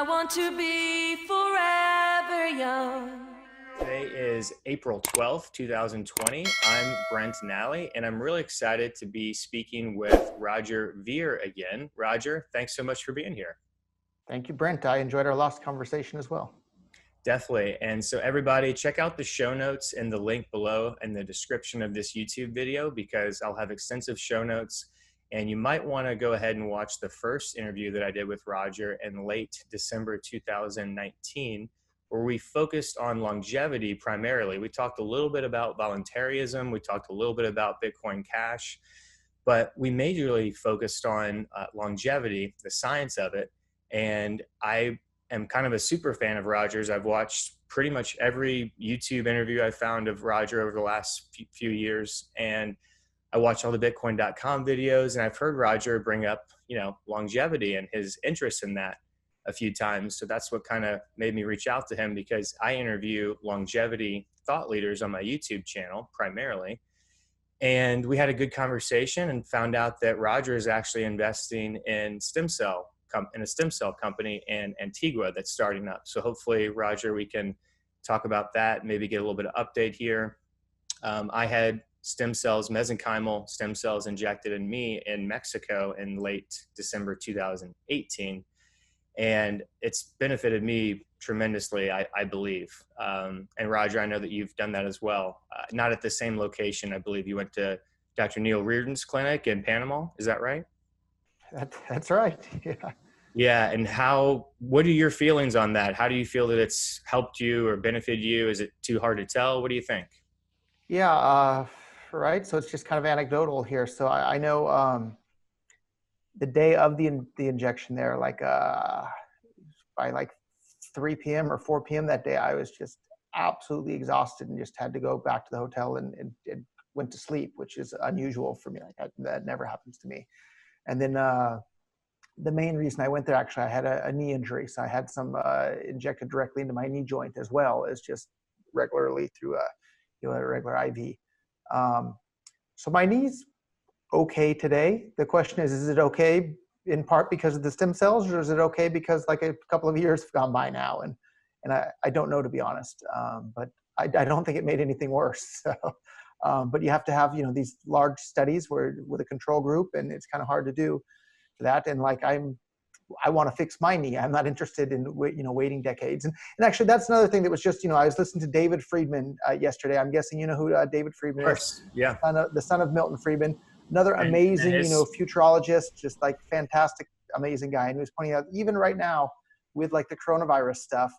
I want to be forever young. Today is April 12th, 2020. I'm Brent Nally, and I'm really excited to be speaking with Roger Veer again. Roger, thanks so much for being here. Thank you, Brent. I enjoyed our last conversation as well. Definitely. And so everybody check out the show notes and the link below in the description of this YouTube video, because I'll have extensive show notes. And you might want to go ahead and watch the first interview that I did with Roger in late December 2019, where we focused on longevity primarily. We talked a little bit about voluntarism. We talked a little bit about Bitcoin Cash, but we majorly focused on longevity, the science of it. And I am kind of a super fan of Roger's. I've watched pretty much every YouTube interview I've found of Roger over the last few years. And I watch all the Bitcoin.com videos, and I've heard Roger bring up, longevity and his interest in that a few times. So that's what kind of made me reach out to him, because I interview longevity thought leaders on my YouTube channel primarily. And we had a good conversation and found out that Roger is actually investing in a stem cell company in Antigua that's starting up. So hopefully, Roger, we can talk about that, maybe get a little bit of update here. I had mesenchymal stem cells injected in me in Mexico in late December 2018. And it's benefited me tremendously, I believe. And Roger, I know that you've done that as well. Not at the same location. I believe you went to Dr. Neil Reardon's clinic in Panama. Is that right? That's right. Yeah. Yeah. And what are your feelings on that? How do you feel that it's helped you or benefited you? Is it too hard to tell? What do you think? Yeah. Right. So it's just kind of anecdotal here. So I know the day of the injection there, by 3 p.m. or 4 p.m. that day, I was just absolutely exhausted and just had to go back to the hotel and went to sleep, which is unusual for me. That never happens to me. And then the main reason I went there, actually, I had a knee injury. So I had some injected directly into my knee joint, as well as just regularly through a regular IV. So my knee's okay today. The question is it okay in part because of the stem cells, or is it okay because a couple of years have gone by now? And I don't know, to be honest, but I don't think it made anything worse. So, but you have to have, these large studies with a control group, and it's kind of hard to do that. And I want to fix my knee. I'm not interested in waiting decades. And actually, that's another thing that was just, I was listening to David Friedman yesterday. I'm guessing you know who David Friedman is. Yeah. The son of Milton Friedman. Another amazing, futurologist, just fantastic, amazing guy. And he was pointing out, even right now with the coronavirus stuff,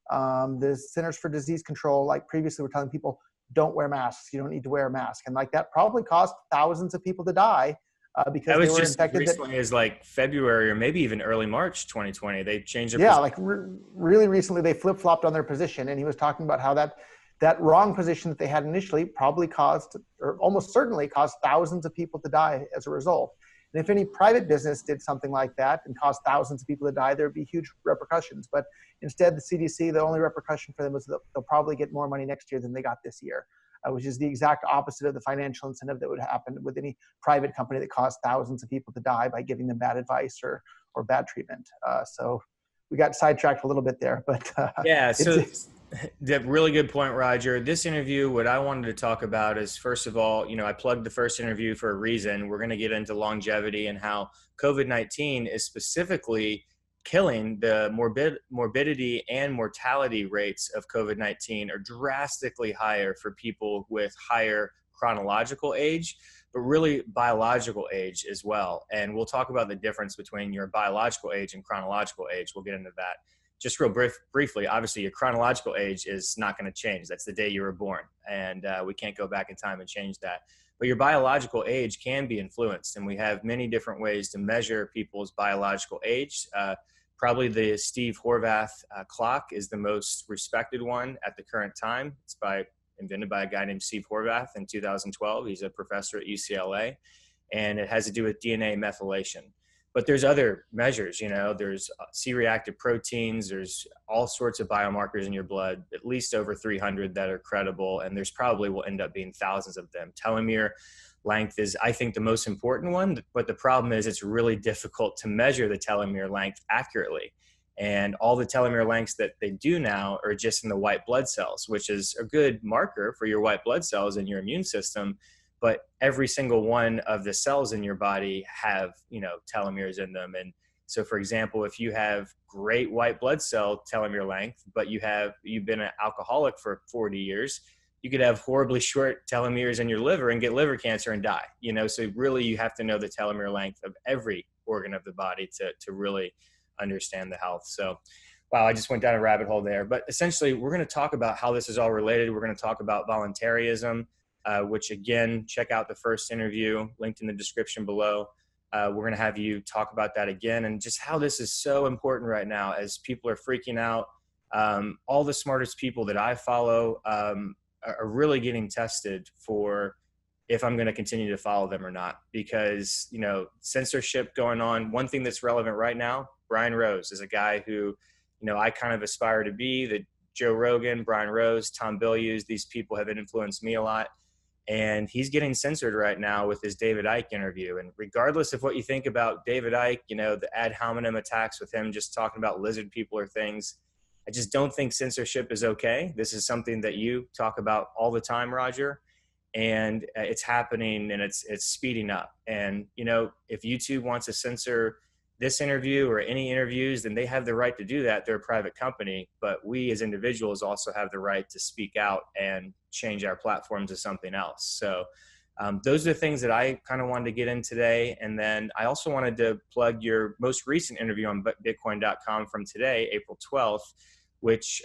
the Centers for Disease Control, previously were telling people, don't wear masks. You don't need to wear a mask. And that probably caused thousands of people to die because they were infected. Recently as February or maybe even early March 2020, they changed their position. Really recently they flip-flopped on their position. And he was talking about how that wrong position that they had initially probably caused, or almost certainly caused, thousands of people to die as a result. And if any private business did something like that and caused thousands of people to die, there'd be huge repercussions. But instead, the CDC, the only repercussion for them was that they'll probably get more money next year than they got this year, which is the exact opposite of the financial incentive that would happen with any private company that caused thousands of people to die by giving them bad advice or bad treatment. So we got sidetracked a little bit there, but yeah. So that really good point, Roger. This interview, what I wanted to talk about is, first of all, I plugged the first interview for a reason. We're going to get into longevity and how COVID-19 is specifically killing. The morbidity and mortality rates of COVID-19 are drastically higher for people with higher chronological age, but really biological age as well. And we'll talk about the difference between your biological age and chronological age. We'll get into that. Just real briefly, obviously, your chronological age is not going to change. That's the day you were born, and we can't go back in time and change that. But your biological age can be influenced, and we have many different ways to measure people's biological age. Probably the Steve Horvath clock is the most respected one at the current time. It's invented by a guy named Steve Horvath in 2012. He's a professor at UCLA, and it has to do with DNA methylation. But there's other measures, there's C-reactive proteins, there's all sorts of biomarkers in your blood, at least over 300 that are credible, and there's probably will end up being thousands of them. Telomere length is, I think, the most important one, but the problem is it's really difficult to measure the telomere length accurately. And all the telomere lengths that they do now are just in the white blood cells, which is a good marker for your white blood cells and your immune system. But every single one of the cells in your body have, telomeres in them. And so, for example, if you have great white blood cell telomere length, but you've been an alcoholic for 40 years, you could have horribly short telomeres in your liver and get liver cancer and die. So really you have to know the telomere length of every organ of the body to really understand the health. So, wow, I just went down a rabbit hole there. But essentially, we're going to talk about how this is all related. We're going to talk about voluntarism, which again, check out the first interview linked in the description below. We're going to have you talk about that again and just how this is so important right now as people are freaking out. All the smartest people that I follow are really getting tested for if I'm going to continue to follow them or not, because, censorship going on. One thing that's relevant right now, Brian Rose is a guy who, I kind of aspire to be. That Joe Rogan, Brian Rose, Tom Bilyeu, these people have influenced me a lot. And he's getting censored right now with his David Icke interview. And regardless of what you think about David Icke, the ad hominem attacks with him just talking about lizard people or things, I just don't think censorship is okay. This is something that you talk about all the time, Roger. And it's happening and it's speeding up. And, if YouTube wants to censor this interview or any interviews, then they have the right to do that. They're a private company, but we as individuals also have the right to speak out and change our platform to something else. So those are the things that I kind of wanted to get in today. And then I also wanted to plug your most recent interview on Bitcoin.com from today, April 12th, which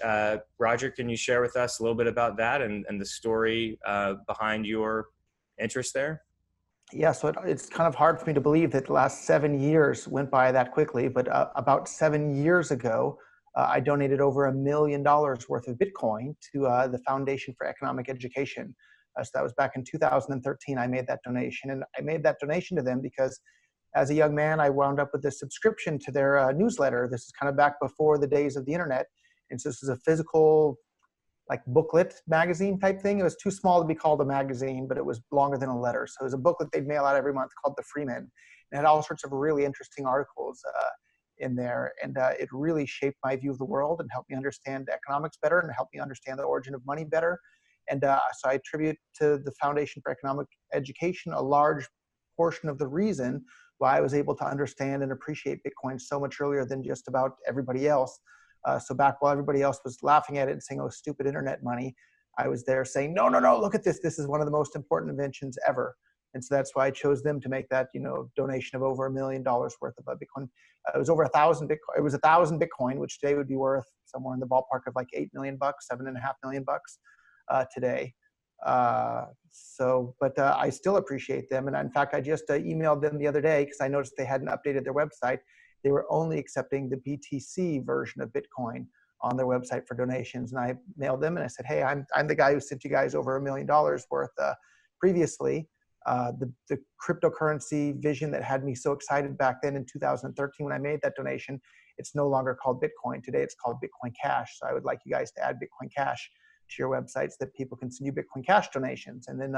Roger, can you share with us a little bit about that and the story behind your interest there? Yeah, so it's kind of hard for me to believe that the last 7 years went by that quickly, but about 7 years ago, I donated over $1 million worth of Bitcoin to the Foundation for Economic Education. So that was back in 2013, I made that donation. And I made that donation to them because as a young man, I wound up with a subscription to their newsletter. This is kind of back before the days of the internet. And so this is a physical, like booklet magazine type thing. It was too small to be called a magazine, but it was longer than a letter. So it was a booklet they'd mail out every month called The Freeman. And it had all sorts of really interesting articles in there. And it really shaped my view of the world and helped me understand economics better and helped me understand the origin of money better. And so I attribute to the Foundation for Economic Education a large portion of the reason why I was able to understand and appreciate Bitcoin so much earlier than just about everybody else. So back while everybody else was laughing at it and saying, oh, stupid internet money, I was there saying, no, look at this. This is one of the most important inventions ever. And so that's why I chose them to make that, donation of over $1 million worth of Bitcoin. It was over 1,000 Bitcoin. It was 1,000 Bitcoin, which today would be worth somewhere in the ballpark of like $8 million, $7.5 million today. But I still appreciate them. And in fact, I just emailed them the other day because I noticed they hadn't updated their website. They were only accepting the BTC version of Bitcoin on their website for donations. And I mailed them and I said, hey, I'm the guy who sent you guys over $1 million worth previously. The cryptocurrency vision that had me so excited back then in 2013 when I made that donation, it's no longer called Bitcoin. Today it's called Bitcoin Cash. So I would like you guys to add Bitcoin Cash to your website so that people can send you Bitcoin Cash donations. And then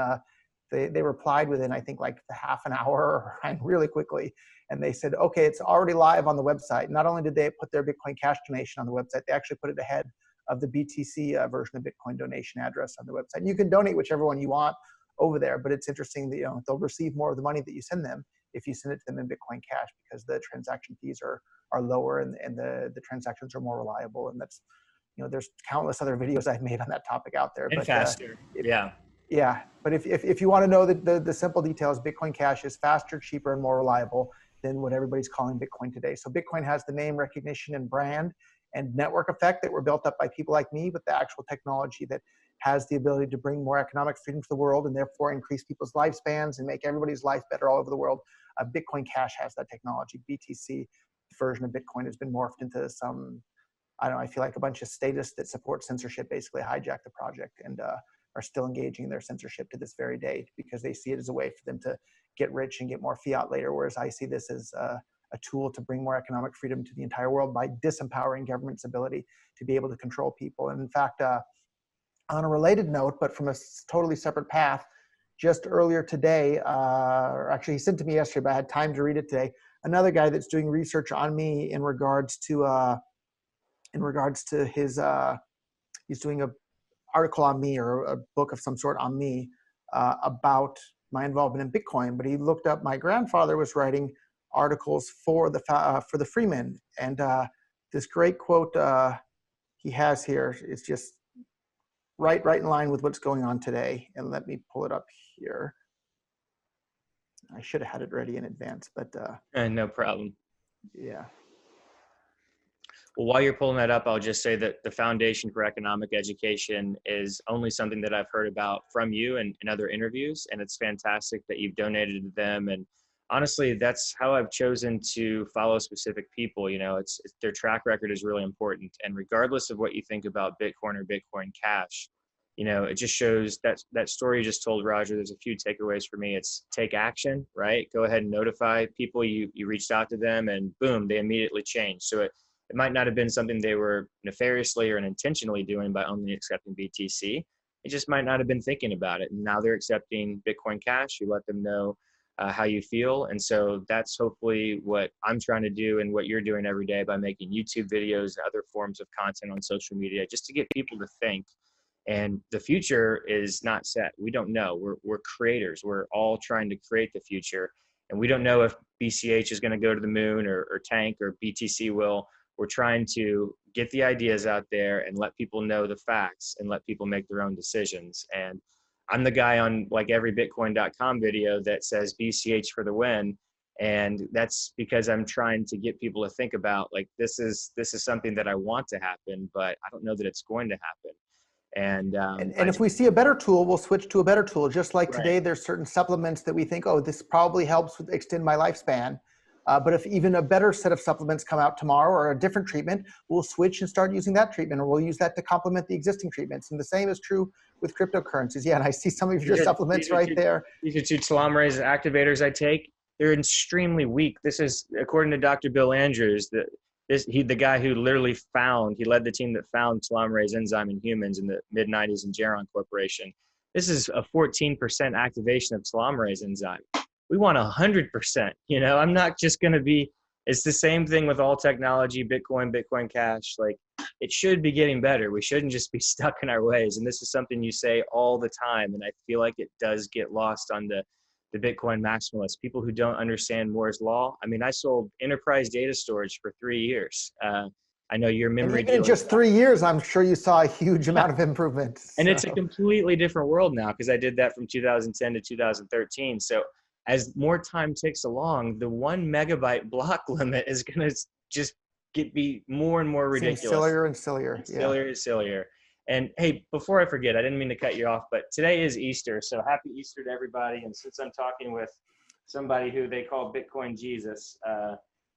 they replied within, I think, like half an hour or really quickly. And they said, okay, it's already live on the website. Not only did they put their Bitcoin Cash donation on the website, they actually put it ahead of the BTC version of Bitcoin donation address on the website. And you can donate whichever one you want over there, but it's interesting that they'll receive more of the money that you send them if you send it to them in Bitcoin Cash because the transaction fees are lower and the transactions are more reliable. And that's, there's countless other videos I've made on that topic out there. And faster, yeah. Yeah, but if you want to know the simple details, Bitcoin Cash is faster, cheaper, and more reliable than what everybody's calling Bitcoin today. So Bitcoin has the name recognition and brand and network effect that were built up by people like me, but the actual technology that has the ability to bring more economic freedom to the world and therefore increase people's lifespans and make everybody's life better all over the world. Bitcoin Cash has that technology. BTC version of Bitcoin has been morphed into some, I feel like a bunch of statists that support censorship basically hijacked the project and are still engaging in their censorship to this very day because they see it as a way for them to get rich and get more fiat later, whereas I see this as a tool to bring more economic freedom to the entire world by disempowering government's ability to be able to control people. And in fact, on a related note, but from a totally separate path, just earlier today, or actually he sent to me yesterday, but I had time to read it today, another guy that's doing research on me in regards to in regards to his, he's doing a article on me, or a book of some sort on me, about my involvement in Bitcoin. But he looked up, my grandfather was writing articles for the Freeman, and this great quote he has here is just right in line with what's going on today. And let me pull it up here. I should have had it ready in advance, but no problem. yeah. Well, while you're pulling that up, I'll just say that the Foundation for Economic Education is only something that I've heard about from you and in other interviews, and it's fantastic that you've donated to them. And honestly, that's how I've chosen to follow specific people. You know, it's their track record is really important. And regardless of what you think about Bitcoin or Bitcoin Cash, you know, it just shows that story you just told, Roger. There's a few takeaways for me. It's take action, right? Go ahead and notify people you reached out to them, and boom, they immediately changed. So it might not have been something they were nefariously or unintentionally doing by only accepting BTC. It just might not have been thinking about it. And now they're accepting Bitcoin Cash. You let them know how you feel. And so that's hopefully what I'm trying to do, and what you're doing every day by making YouTube videos and other forms of content on social media, just to get people to think. And the future is not set. We don't know. We're creators. We're all trying to create the future. And we don't know if BCH is going to go to the moon, or tank, or BTC will. We're trying to get the ideas out there and let people know the facts, and let people make their own decisions. And I'm the guy on like every Bitcoin.com video that says BCH for the win. And that's because I'm trying to get people to think about, like, this is something that I want to happen, but I don't know that it's going to happen. And if we see a better tool, we'll switch to a better tool. Just like Right. today, there's certain supplements that we think, oh, this probably helps extend my lifespan. But if even a better set of supplements come out tomorrow, or a different treatment, we'll switch and start using that treatment, or we'll use that to complement the existing treatments. And the same is true with cryptocurrencies. Yeah, and I see some of your supplements right there. These are two telomerase activators I take. They're extremely weak. This is, according to Dr. Bill Andrews, the guy who literally he led the team that found telomerase enzyme in humans in the mid-90s in Geron Corporation. This is a 14% activation of telomerase enzyme. We want 100%, you know. I'm not just going to be, it's the same thing with all technology, Bitcoin Cash. Like, it should be getting better. We shouldn't just be stuck in our ways. And this is something you say all the time. And I feel like it does get lost on the Bitcoin maximalists, people who don't understand Moore's law. I mean, I sold enterprise data storage for 3 years. I know your memory. And even in just 3 years, I'm sure you saw a huge amount of improvement. And it's a completely different world now, because I did that from 2010 to 2013. So as more time ticks along, the 1 megabyte block limit is going to just be more and more ridiculous. Seems sillier and sillier. Sillier and sillier. And hey, before I forget, I didn't mean to cut you off, but today is Easter. So happy Easter to everybody. And since I'm talking with somebody who they call Bitcoin Jesus,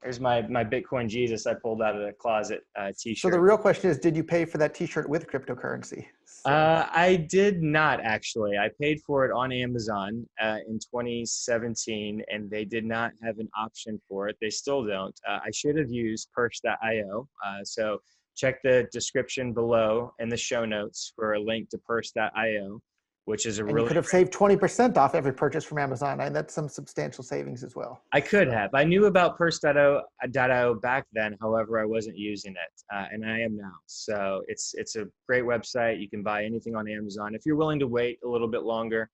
there's my Bitcoin Jesus I pulled out of the closet t-shirt. So the real question is, did you pay for that t-shirt with cryptocurrency? I did not, actually. I paid for it on Amazon in 2017, and they did not have an option for it. They still don't. I should have used purse.io. So check the description below in the show notes for a link to purse.io, which is you could have saved 20% off every purchase from Amazon, and that's some substantial savings as well. I could have. I knew about purse.io back then. However, I wasn't using it, and I am now. So it's a great website. You can buy anything on Amazon if you're willing to wait a little bit longer,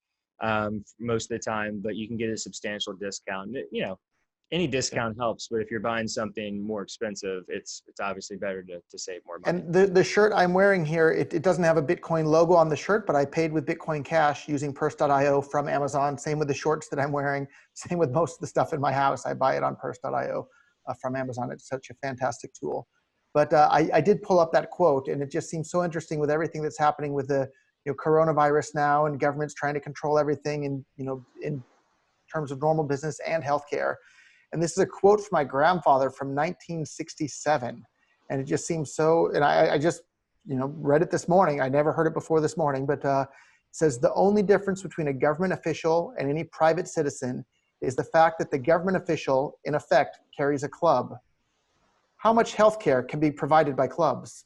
most of the time. But you can get a substantial discount. You know, any discount helps, but if you're buying something more expensive, it's obviously better to save more money. And the shirt I'm wearing here, it doesn't have a Bitcoin logo on the shirt, but I paid with Bitcoin Cash using purse.io from Amazon. Same with the shorts that I'm wearing. Same with most of the stuff in my house. I buy it on purse.io from Amazon. It's such a fantastic tool. But I did pull up that quote, and it just seems so interesting with everything that's happening with the coronavirus now, and governments trying to control everything in terms of normal business and healthcare. And this is a quote from my grandfather from 1967. And it just seems so, and I just, read it this morning. I never heard it before this morning, but it says, the only difference between a government official and any private citizen is the fact that the government official, in effect, carries a club. How much healthcare can be provided by clubs?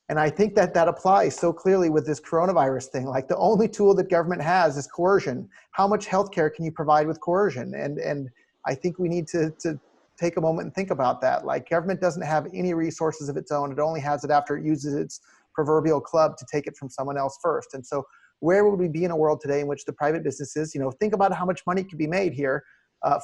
And I think that applies so clearly with this coronavirus thing. Like, the only tool that government has is coercion. How much healthcare can you provide with coercion? And I think we need to take a moment and think about that. Like, government doesn't have any resources of its own. It only has it after it uses its proverbial club to take it from someone else first. And so where would we be in a world today in which the private businesses, think about how much money could be made here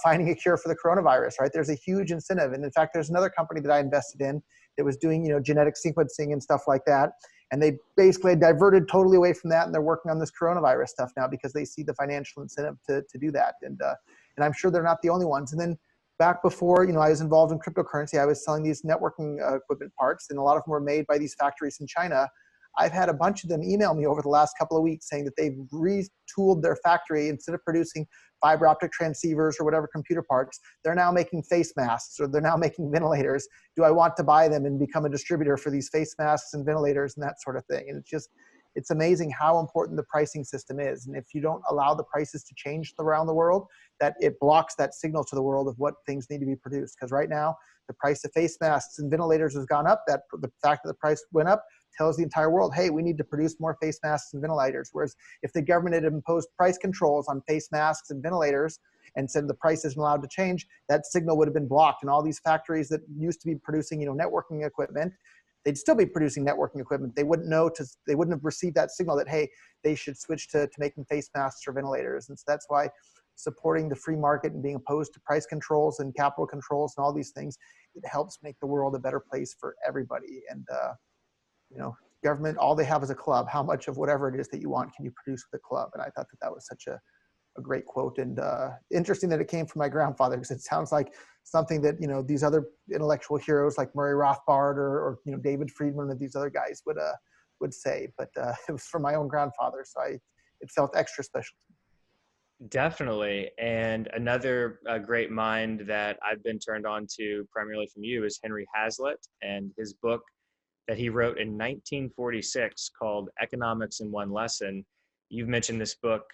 finding a cure for the coronavirus, right? There's a huge incentive. And in fact, there's another company that I invested in that was doing, genetic sequencing and stuff like that. And they basically diverted totally away from that. And they're working on this coronavirus stuff now because they see the financial incentive to do that. And I'm sure they're not the only ones. And then back before, I was involved in cryptocurrency, I was selling these networking equipment parts, and a lot of them were made by these factories in China. I've had a bunch of them email me over the last couple of weeks saying that they've retooled their factory. Instead of producing fiber optic transceivers or whatever computer parts, they're now making face masks, or they're now making ventilators. Do I want to buy them and become a distributor for these face masks and ventilators and that sort of thing? And it's amazing how important the pricing system is. And if you don't allow the prices to change around the world, that it blocks that signal to the world of what things need to be produced. Because right now, the price of face masks and ventilators has gone up. That the fact that the price went up tells the entire world, hey, we need to produce more face masks and ventilators. Whereas if the government had imposed price controls on face masks and ventilators and said the price isn't allowed to change, that signal would have been blocked. And all these factories that used to be producing, networking equipment, they'd still be producing networking equipment. They wouldn't have received that signal that, hey, they should switch to making face masks or ventilators. And so that's why supporting the free market and being opposed to price controls and capital controls and all these things, it helps make the world a better place for everybody. And, government, all they have is a club. How much of whatever it is that you want can you produce with a club? And I thought that was such a great quote, and interesting that it came from my grandfather, because it sounds like something that these other intellectual heroes like Murray Rothbard or David Friedman and these other guys would say. But it was from my own grandfather, so it felt extra special to me. Definitely. And another great mind that I've been turned on to primarily from you is Henry Hazlitt, and his book that he wrote in 1946 called Economics in One Lesson. You've mentioned this book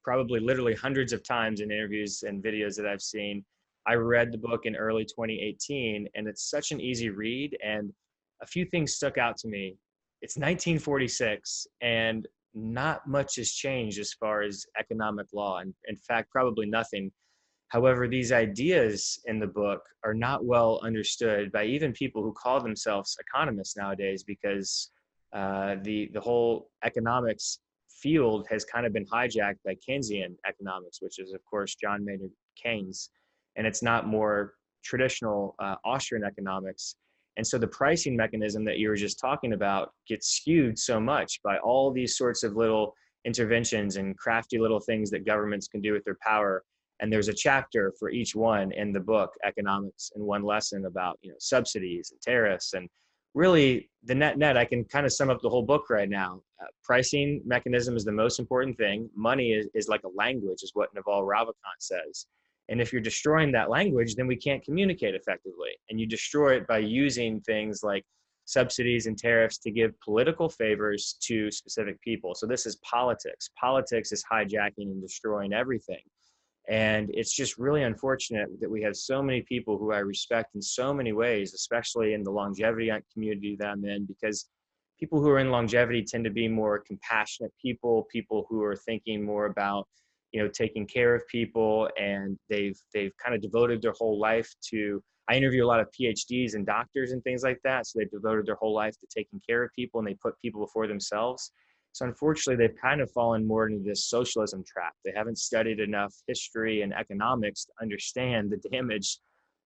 probably literally hundreds of times in interviews and videos that I've seen. I read the book in early 2018, and it's such an easy read, and a few things stuck out to me. It's 1946, and not much has changed as far as economic law, and in fact, probably nothing. However, these ideas in the book are not well understood by even people who call themselves economists nowadays, because the whole economics field has kind of been hijacked by Keynesian economics, which is, of course, John Maynard Keynes, and it's not more traditional Austrian economics. And so the pricing mechanism that you were just talking about gets skewed so much by all these sorts of little interventions and crafty little things that governments can do with their power. And there's a chapter for each one in the book, Economics in One Lesson, about subsidies and tariffs. And really, the net, I can kind of sum up the whole book right now. Pricing mechanism is the most important thing. Money is like a language, is what Naval Ravikant says. And if you're destroying that language, then we can't communicate effectively. And you destroy it by using things like subsidies and tariffs to give political favors to specific people. So this is politics. Politics is hijacking and destroying everything. And it's just really unfortunate that we have so many people who I respect in so many ways, especially in the longevity community that I'm in, because people who are in longevity tend to be more compassionate people who are thinking more about, taking care of people, and they've kind of devoted their whole life to, I interview a lot of PhDs and doctors and things like that. So they've devoted their whole life to taking care of people, and they put people before themselves. So unfortunately, they've kind of fallen more into this socialism trap. They haven't studied enough history and economics to understand the damage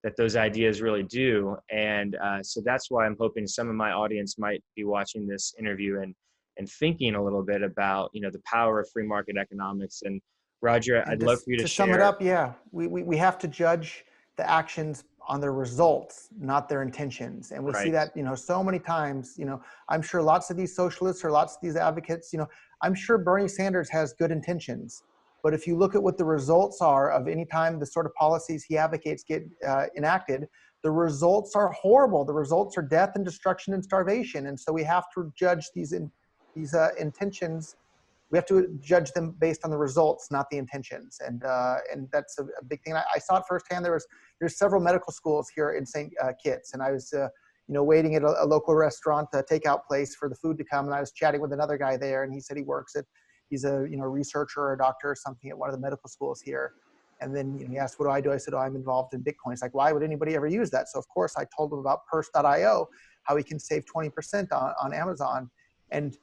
that those ideas really do. And so that's why I'm hoping some of my audience might be watching this interview and thinking a little bit about, the power of free market economics. And Roger, I'd love for you to share. Sum it up, yeah, we have to judge the actions on their results, not their intentions. And we see that, so many times, I'm sure lots of these socialists or lots of these advocates, I'm sure Bernie Sanders has good intentions, but if you look at what the results are of any time the sort of policies he advocates get enacted, the results are horrible. The results are death and destruction and starvation. And so we have to judge these intentions. We have to judge them based on the results, not the intentions, and that's a big thing. I saw it firsthand. There's several medical schools here in St. Kitts, and I was waiting at a local restaurant, takeout place, for the food to come, and I was chatting with another guy there, and he said he's a researcher or a doctor or something at one of the medical schools here, And then he asked, what do I do? I said, oh, I'm involved in Bitcoin. He's like, why would anybody ever use that? So of course I told him about purse.io, how he can save 20% on Amazon. And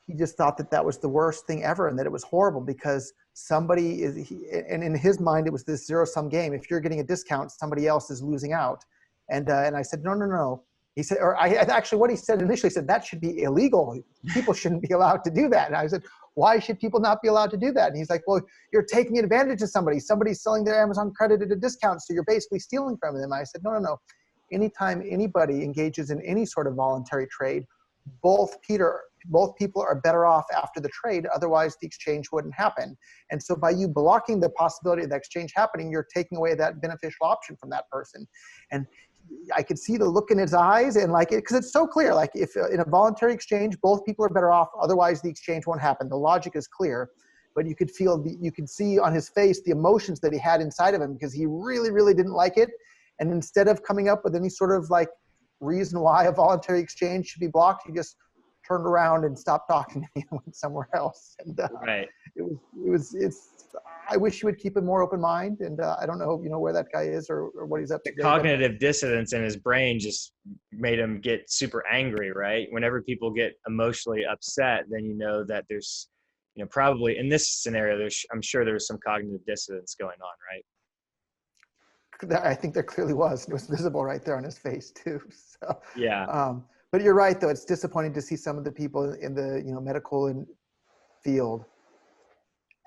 he just thought that that was the worst thing ever, and that it was horrible because and in his mind, it was this zero-sum game. If you're getting a discount, somebody else is losing out. And I said, no. He said, actually what he said initially said, that should be illegal. People shouldn't be allowed to do that. And I said, why should people not be allowed to do that? And he's like, well, you're taking advantage of somebody. Somebody's selling their Amazon credit at a discount, so you're basically stealing from them. I said, no. Anytime anybody engages in any sort of voluntary trade, both people are better off after the trade, otherwise the exchange wouldn't happen. And so by you blocking the possibility of the exchange happening, you're taking away that beneficial option from that person. And I could see the look in his eyes, and because it's so clear, like if in a voluntary exchange, both people are better off, otherwise the exchange won't happen. The logic is clear, but you could see on his face the emotions that he had inside of him, because he really, really didn't like it. And instead of coming up with any sort of reason why a voluntary exchange should be blocked, he just turned around and stopped talking to me and went somewhere else. And Right. I wish you would keep a more open mind. And I don't know, where that guy is or what he's up to. The cognitive dissonance in his brain just made him get super angry, right? Whenever people get emotionally upset, then you know that there's, probably in this scenario, I'm sure there was some cognitive dissonance going on, right? I think there clearly was. It was visible right there on his face too. So, yeah. But you're right, though. It's disappointing to see some of the people in the medical field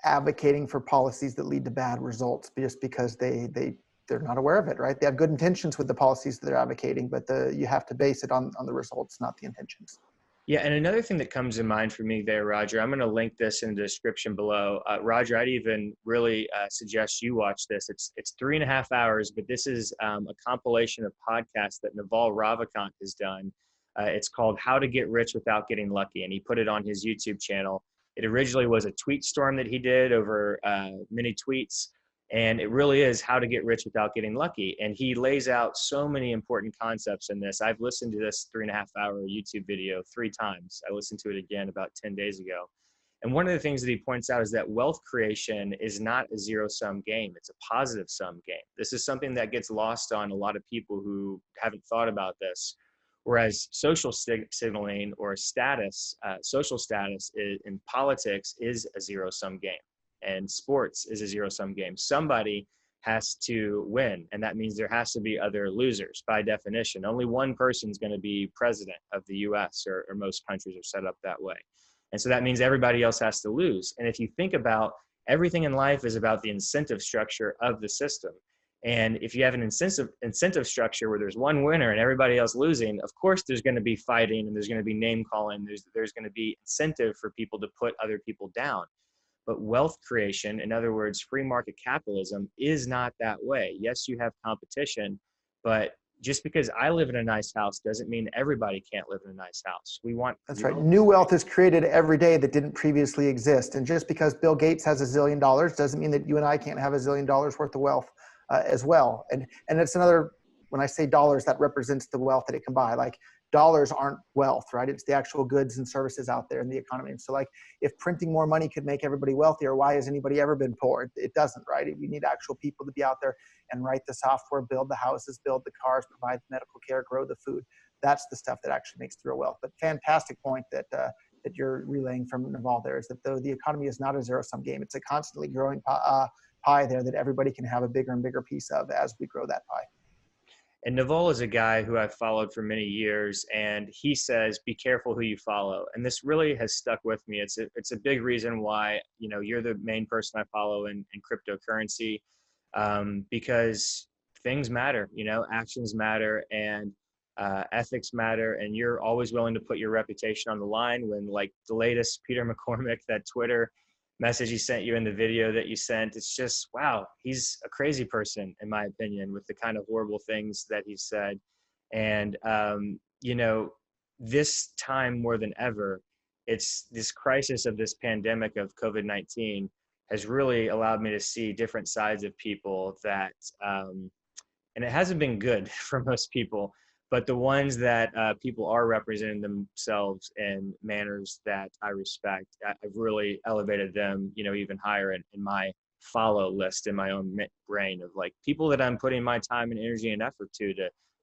advocating for policies that lead to bad results just because they're not aware of it, right? They have good intentions with the policies that they're advocating, but you have to base it on the results, not the intentions. Yeah, and another thing that comes to mind for me there, Roger, I'm going to link this in the description below. Roger, I'd even really suggest you watch this. It's 3.5 hours, but this is a compilation of podcasts that Naval Ravikant has done. It's called How to Get Rich Without Getting Lucky, and he put it on his YouTube channel. It originally was a tweet storm that he did over many tweets, and it really is how to get rich without getting lucky. And he lays out so many important concepts in this. I've listened to this 3.5 hour YouTube video 3 times. I listened to it again about 10 days ago. And one of the things that he points out is that wealth creation is not a zero-sum game. It's a positive-sum game. This is something that gets lost on a lot of people who haven't thought about this. Whereas social signaling or social status in politics is a zero-sum game. And sports is a zero-sum game. Somebody has to win, and that means there has to be other losers by definition. Only one person's going to be president of the US, or most countries are set up that way. And so that means everybody else has to lose. And if you think about everything in life is about the incentive structure of the system. And if you have an incentive structure where there's one winner and everybody else losing, of course there's going to be fighting, and there's going to be name calling. There's going to be incentive for people to put other people down. But wealth creation, in other words, free market capitalism, is not that way. Yes, you have competition, but just because I live in a nice house doesn't mean everybody can't live in a nice house. That's right. New wealth is created every day that didn't previously exist. And just because Bill Gates has $1 zillion doesn't mean that you and I can't have $1 zillion worth of wealth as well. And it's another, when I say dollars, that represents the wealth that it can buy. Like, dollars aren't wealth, right? It's the actual goods and services out there in the economy. And so, if printing more money could make everybody wealthier, why has anybody ever been poor? It doesn't, right? You need actual people to be out there and write the software, build the houses, build the cars, provide medical care, grow the food. That's the stuff that actually makes the real wealth. But fantastic point that you're relaying from Naval there is that though the economy is not a zero-sum game, it's a constantly growing pie there that everybody can have a bigger and bigger piece of as we grow that pie. And Naval is a guy who I've followed for many years, and he says, be careful who you follow. And this really has stuck with me. It's a big reason why, you're the main person I follow in cryptocurrency, because things matter, actions matter, and ethics matter. And you're always willing to put your reputation on the line when, like the latest Peter McCormick, that Twitter message he sent you in the video that you sent, it's just, wow, he's a crazy person, in my opinion, with the kind of horrible things that he said. And, this time more than ever, it's this crisis of this pandemic of COVID-19 has really allowed me to see different sides of people that, and it hasn't been good for most people, but the ones that people are representing themselves in manners that I respect, I've really elevated them, even higher in my follow list in my own brain of like people that I'm putting my time and energy and effort to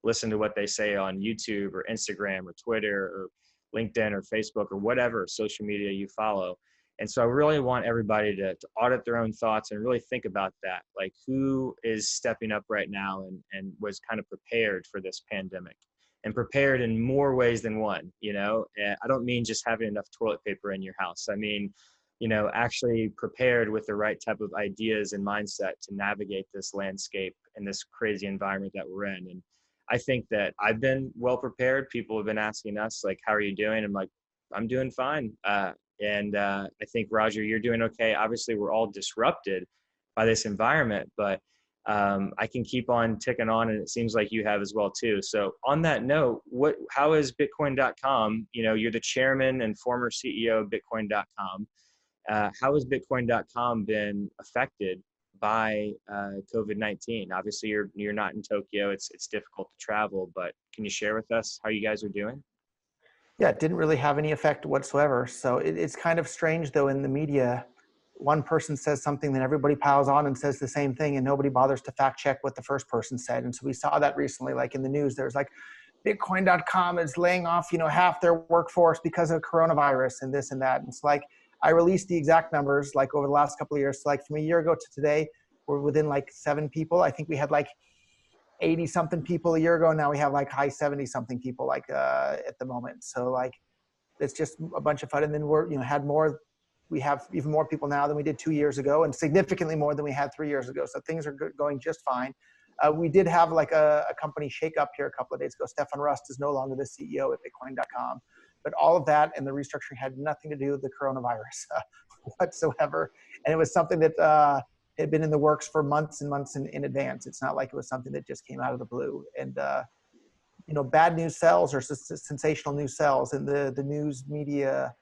listen to what they say on YouTube or Instagram or Twitter or LinkedIn or Facebook or whatever social media you follow. And so I really want everybody to audit their own thoughts and really think about that. Like who is stepping up right now and was kind of prepared for this pandemic and prepared in more ways than one, you know? And I don't mean just having enough toilet paper in your house. I mean, you know, actually prepared with the right type of ideas and mindset to navigate this landscape and this crazy environment that we're in. And I think that I've been well prepared. People have been asking us like, how are you doing? I'm like, I'm doing fine. I think, Roger, you're doing okay. Obviously, we're all disrupted by this environment, but I can keep on ticking on, and it seems like you have as well too. So on that note, how is Bitcoin.com? You know, you're the chairman and former CEO of Bitcoin.com. How has Bitcoin.com been affected by COVID-19? Obviously, you're not in Tokyo. It's difficult to travel, but can you share with us how you guys are doing? Yeah, it didn't really have any effect whatsoever. So it's kind of strange, though, in the media. One person says something, then everybody piles on and says the same thing, and nobody bothers to fact check what the first person said. And so we saw that recently, like in the news, there's like Bitcoin.com is laying off, you know, half their workforce because of coronavirus and this and that. And it's like, I released the exact numbers like over the last couple of years. So like from a year ago to today, we're within like 7 people. I think we had like 80 something people a year ago. Now we have like high 70 something people like at the moment. So like, it's just a bunch of fun. And then we have even more people now than we did 2 years ago, and significantly more than we had 3 years ago. So things are going just fine. We did have like a company shake up here a couple of days ago. Stefan Rust is no longer the CEO at Bitcoin.com, but all of that and the restructuring had nothing to do with the coronavirus whatsoever. And it was something that had been in the works for months and months in advance. It's not like it was something that just came out of the blue. And you know, bad news sells, or sensational news sells, and the news media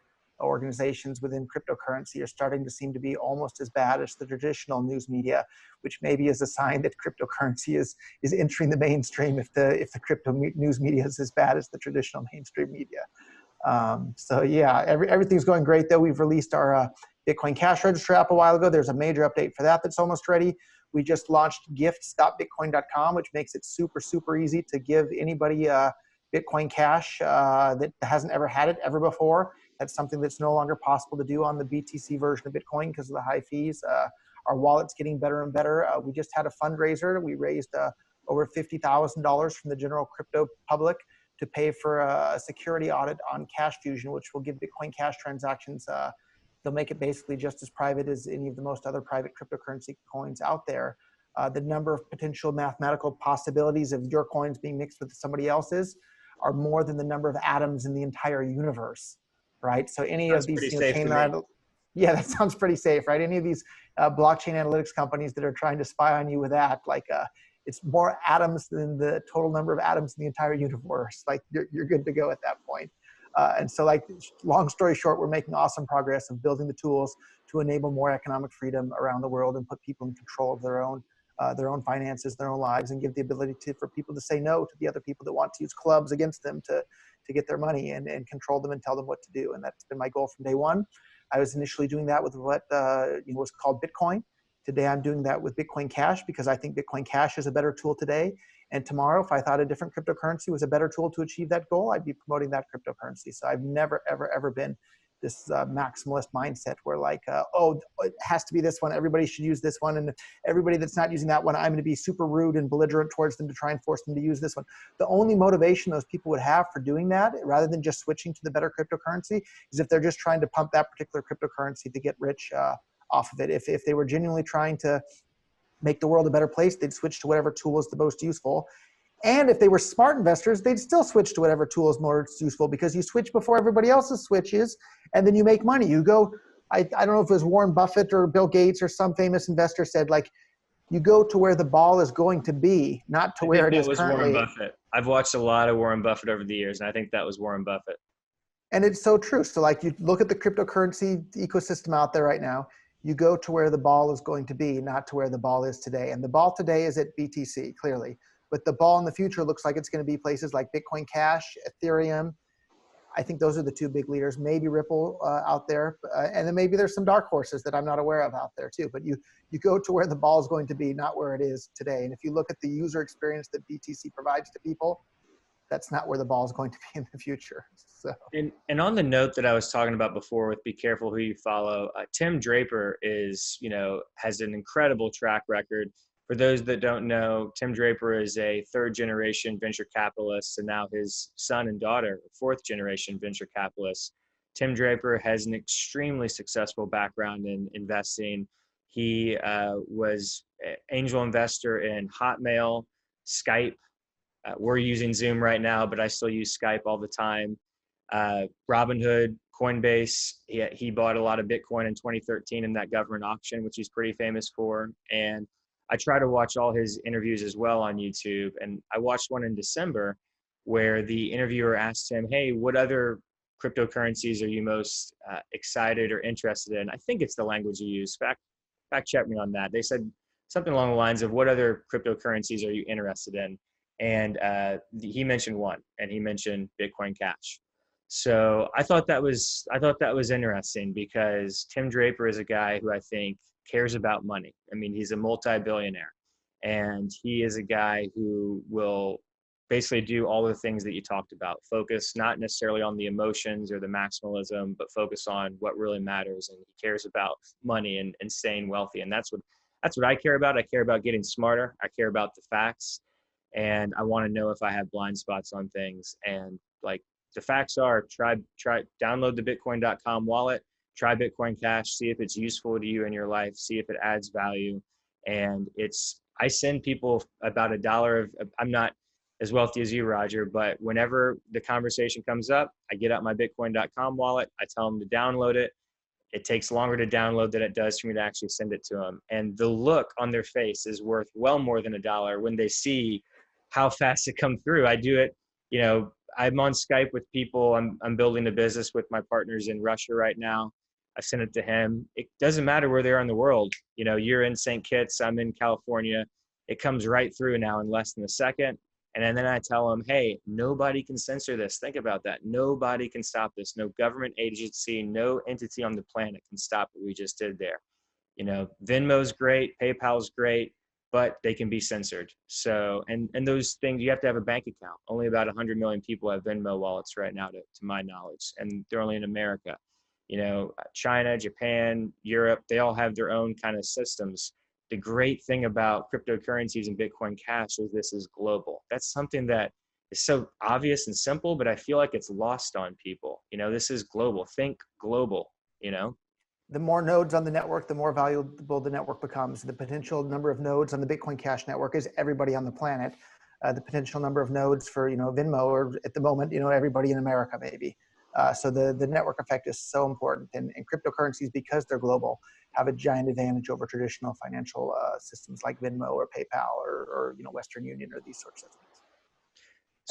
organizations within cryptocurrency are starting to seem to be almost as bad as the traditional news media, which maybe is a sign that cryptocurrency is entering the mainstream if the crypto news media is as bad as the traditional mainstream media. So yeah, everything's going great though. We've released our Bitcoin Cash Register app a while ago. There's a major update for that that's almost ready. We just launched gifts.bitcoin.com, which makes it super, super easy to give anybody Bitcoin Cash that hasn't ever had it ever before. That's something that's no longer possible to do on the BTC version of Bitcoin because of the high fees. Our wallet's getting better and better. We just had a fundraiser. We raised over $50,000 from the general crypto public to pay for a security audit on Cash Fusion, which will give Bitcoin Cash transactions. They'll make it basically just as private as any of the most other private cryptocurrency coins out there. The number of potential mathematical possibilities of your coins being mixed with somebody else's are more than the number of atoms in the entire universe, right? So any of these yeah, that sounds pretty safe, right? Any of these blockchain analytics companies that are trying to spy on you with that, like it's more atoms than the total number of atoms in the entire universe. Like you're good to go at that point. And so like, long story short, we're making awesome progress of building the tools to enable more economic freedom around the world and put people in control of their own finances, their own lives, and give the ability for people to say no to the other people that want to use clubs against them to get their money and control them and tell them what to do. And that's been my goal from day one. I was initially doing that with what was called Bitcoin. Today I'm doing that with Bitcoin Cash because I think Bitcoin Cash is a better tool today. And tomorrow, if I thought a different cryptocurrency was a better tool to achieve that goal, I'd be promoting that cryptocurrency. So I've never, ever, ever been this maximalist mindset where like, oh, it has to be this one. Everybody should use this one. And everybody that's not using that one, I'm going to be super rude and belligerent towards them to try and force them to use this one. The only motivation those people would have for doing that, rather than just switching to the better cryptocurrency, is if they're just trying to pump that particular cryptocurrency to get rich off of it. If they were genuinely trying to make the world a better place, they'd switch to whatever tool is the most useful. And if they were smart investors, they'd still switch to whatever tool is most useful because you switch before everybody else's switches and then you make money. You go, I don't know if it was Warren Buffett or Bill Gates or some famous investor said, like, you go to where the ball is going to be, not to where it is currently. Warren Buffett. I've watched a lot of Warren Buffett over the years, and I think that was Warren Buffett. And it's so true. So like, you look at the cryptocurrency ecosystem out there right now, you go to where the ball is going to be, not to where the ball is today. And the ball today is at BTC, clearly. But the ball in the future looks like it's going to be places like Bitcoin Cash, Ethereum. I think those are the two big leaders. Maybe Ripple out there, and then maybe there's some dark horses that I'm not aware of out there too. But you go to where the ball is going to be, not where it is today. And if you look at the user experience that BTC provides to people, that's not where the ball is going to be in the future. So. And on the note that I was talking about before with be careful who you follow, Tim Draper is, has an incredible track record. For those that don't know, Tim Draper is a third generation venture capitalist, and now his son and daughter, fourth generation venture capitalists. Tim Draper has an extremely successful background in investing. He was an angel investor in Hotmail, Skype. We're using Zoom right now, but I still use Skype all the time. Robinhood, Coinbase, he bought a lot of Bitcoin in 2013 in that government auction, which he's pretty famous for. And I try to watch all his interviews as well on YouTube. And I watched one in December where the interviewer asked him, hey, what other cryptocurrencies are you most excited or interested in? I think it's the language you use. Fact check me on that. They said something along the lines of, what other cryptocurrencies are you interested in? And he mentioned one, and he mentioned Bitcoin Cash. So I thought that was interesting, because Tim Draper is a guy who I think cares about money. I mean, he's a multi-billionaire, and he is a guy who will basically do all the things that you talked about. Focus not necessarily on the emotions or the maximalism, but focus on what really matters. And he cares about money and staying wealthy. And that's what I care about. I care about getting smarter. I care about the facts. And I want to know if I have blind spots on things. And like, the facts are, try download the Bitcoin.com wallet, try Bitcoin Cash, see if it's useful to you in your life, see if it adds value. And I send people about $1 I'm not as wealthy as you, Roger, but whenever the conversation comes up, I get out my Bitcoin.com wallet, I tell them to download it. It takes longer to download than it does for me to actually send it to them. And the look on their face is worth well more than $1 when they see how fast it come through. I do it, I'm on Skype with people. I'm building a business with my partners in Russia right now. I sent it to him. It doesn't matter where they are in the world. You're in St. Kitts, I'm in California. It comes right through now in less than a second. And then I tell them, hey, nobody can censor this. Think about that. Nobody can stop this. No government agency, no entity on the planet can stop what we just did there. Venmo's great, PayPal's great, but they can be censored. So, and those things, you have to have a bank account. Only about 100 million people have Venmo wallets right now, to my knowledge, and they're only in America. China, Japan, Europe, they all have their own kind of systems. The great thing about cryptocurrencies and Bitcoin Cash is this is global. That's something that is so obvious and simple, but I feel like it's lost on people. This is global. Think global, The more nodes on the network, the more valuable the network becomes. The potential number of nodes on the Bitcoin Cash network is everybody on the planet. The potential number of nodes for Venmo, or at the moment, everybody in America maybe. So the network effect is so important, and cryptocurrencies, because they're global, have a giant advantage over traditional financial systems like Venmo or PayPal or Western Union or these sorts of things.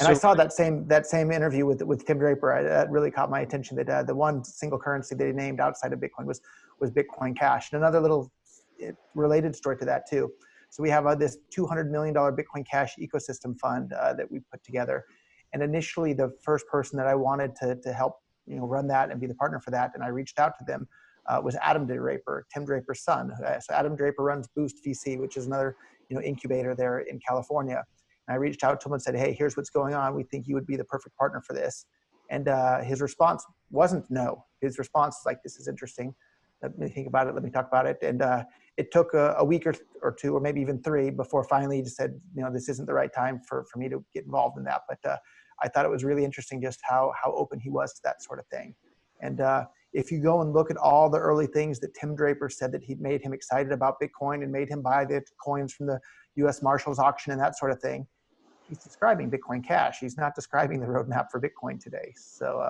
And I saw that same interview with Tim Draper. That really caught my attention. That the one single currency that he named outside of Bitcoin was Bitcoin Cash. And another little related story to that too. So we have this $200 million Bitcoin Cash ecosystem fund that we put together. And initially, the first person that I wanted to help run that and be the partner for that, and I reached out to them, was Adam Draper, Tim Draper's son. So Adam Draper runs Boost VC, which is another incubator there in California. And I reached out to him and said, hey, here's what's going on. We think you would be the perfect partner for this. And his response wasn't no. His response was like, this is interesting. Let me think about it. Let me talk about it. And it took a week or two, or maybe even 3, before finally he just said, this isn't the right time for me to get involved in that. But I thought it was really interesting just how open he was to that sort of thing. And if you go and look at all the early things that Tim Draper said that he made him excited about Bitcoin and made him buy the coins from the U.S. Marshals auction and that sort of thing, he's describing Bitcoin Cash. He's not describing the roadmap for Bitcoin today. So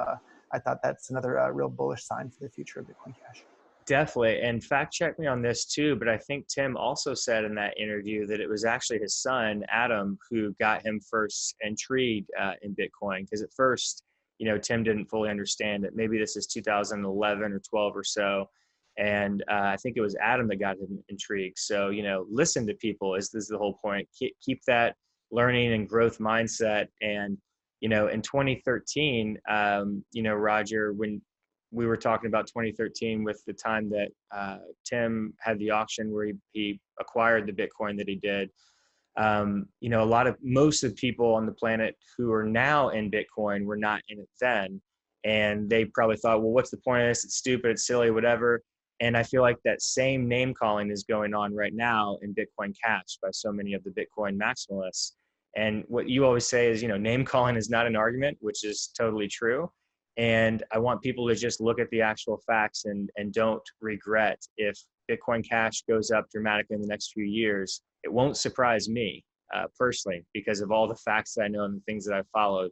I thought that's another real bullish sign for the future of Bitcoin Cash. Definitely. And fact check me on this too, but I think Tim also said in that interview that it was actually his son, Adam, who got him first intrigued in Bitcoin. Because at first, Tim didn't fully understand it. Maybe this is 2011 or 12 or so. And I think it was Adam that got him intrigued. So, listen to people is the whole point. Keep that learning and growth mindset. And in 2013, Roger, when we were talking about 2013 with the time that Tim had the auction where he acquired the Bitcoin that he did, most of the people on the planet who are now in Bitcoin were not in it then. And they probably thought, well, what's the point of this? It's stupid, it's silly, whatever. And I feel like that same name calling is going on right now in Bitcoin Cash by so many of the Bitcoin maximalists. And what you always say is, name calling is not an argument, which is totally true. And I want people to just look at the actual facts and don't regret if Bitcoin Cash goes up dramatically in the next few years. It won't surprise me personally because of all the facts that I know and the things that I've followed.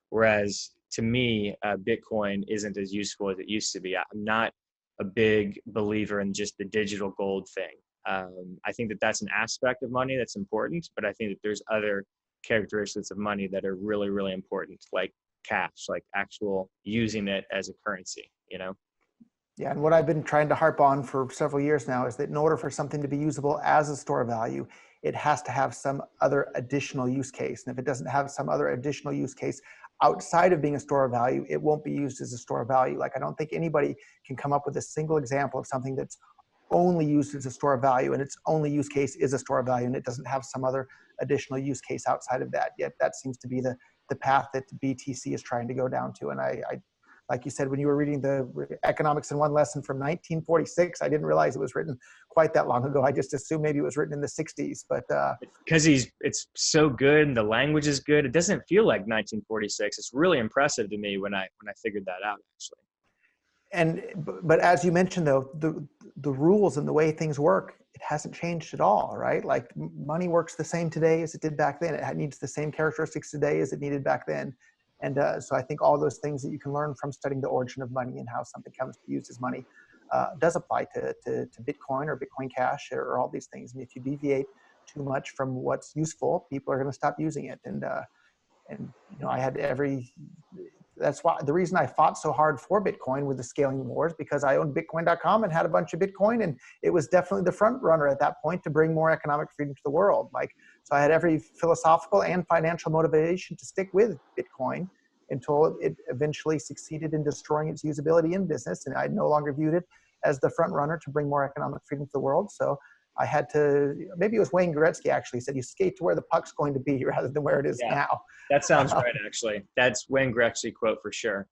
Whereas to me, Bitcoin isn't as useful as it used to be. I'm not a big believer in just the digital gold thing. I think that that's an aspect of money that's important, but I think that there's other characteristics of money that are really, really important, like cash, like actual using it as a currency, Yeah, and what I've been trying to harp on for several years now is that in order for something to be usable as a store of value, it has to have some other additional use case. And if it doesn't have some other additional use case outside of being a store of value, it won't be used as a store of value. Like, I don't think anybody can come up with a single example of something that's only used as a store of value and its only use case is a store of value and it doesn't have some other additional use case outside of that. Yet that seems to be the path that the BTC is trying to go down to. And I like you said, when you were reading the Economics in One Lesson from 1946, I didn't realize it was written quite that long ago. I just assumed maybe it was written in the 60s. But because it's so good and the language is good, it doesn't feel like 1946. It's really impressive to me when I figured that out, actually. But as you mentioned, though, the rules and the way things work, it hasn't changed at all, right? Like, money works the same today as it did back then. It needs the same characteristics today as it needed back then. And so I think all those things that you can learn from studying the origin of money and how something comes to be used as money does apply to Bitcoin or Bitcoin Cash or all these things. And if you deviate too much from what's useful, people are going to stop using it. And I had that's why the reason I fought so hard for Bitcoin with the scaling wars, because I owned Bitcoin.com and had a bunch of Bitcoin, and it was definitely the front runner at that point to bring more economic freedom to the world. So I had every philosophical and financial motivation to stick with Bitcoin until it eventually succeeded in destroying its usability in business, and I no longer viewed it as the front runner to bring more economic freedom to the world. So I had to, maybe it was Wayne Gretzky actually said, you skate to where the puck's going to be rather than where it is now. That sounds right, actually. That's Wayne Gretzky quote for sure.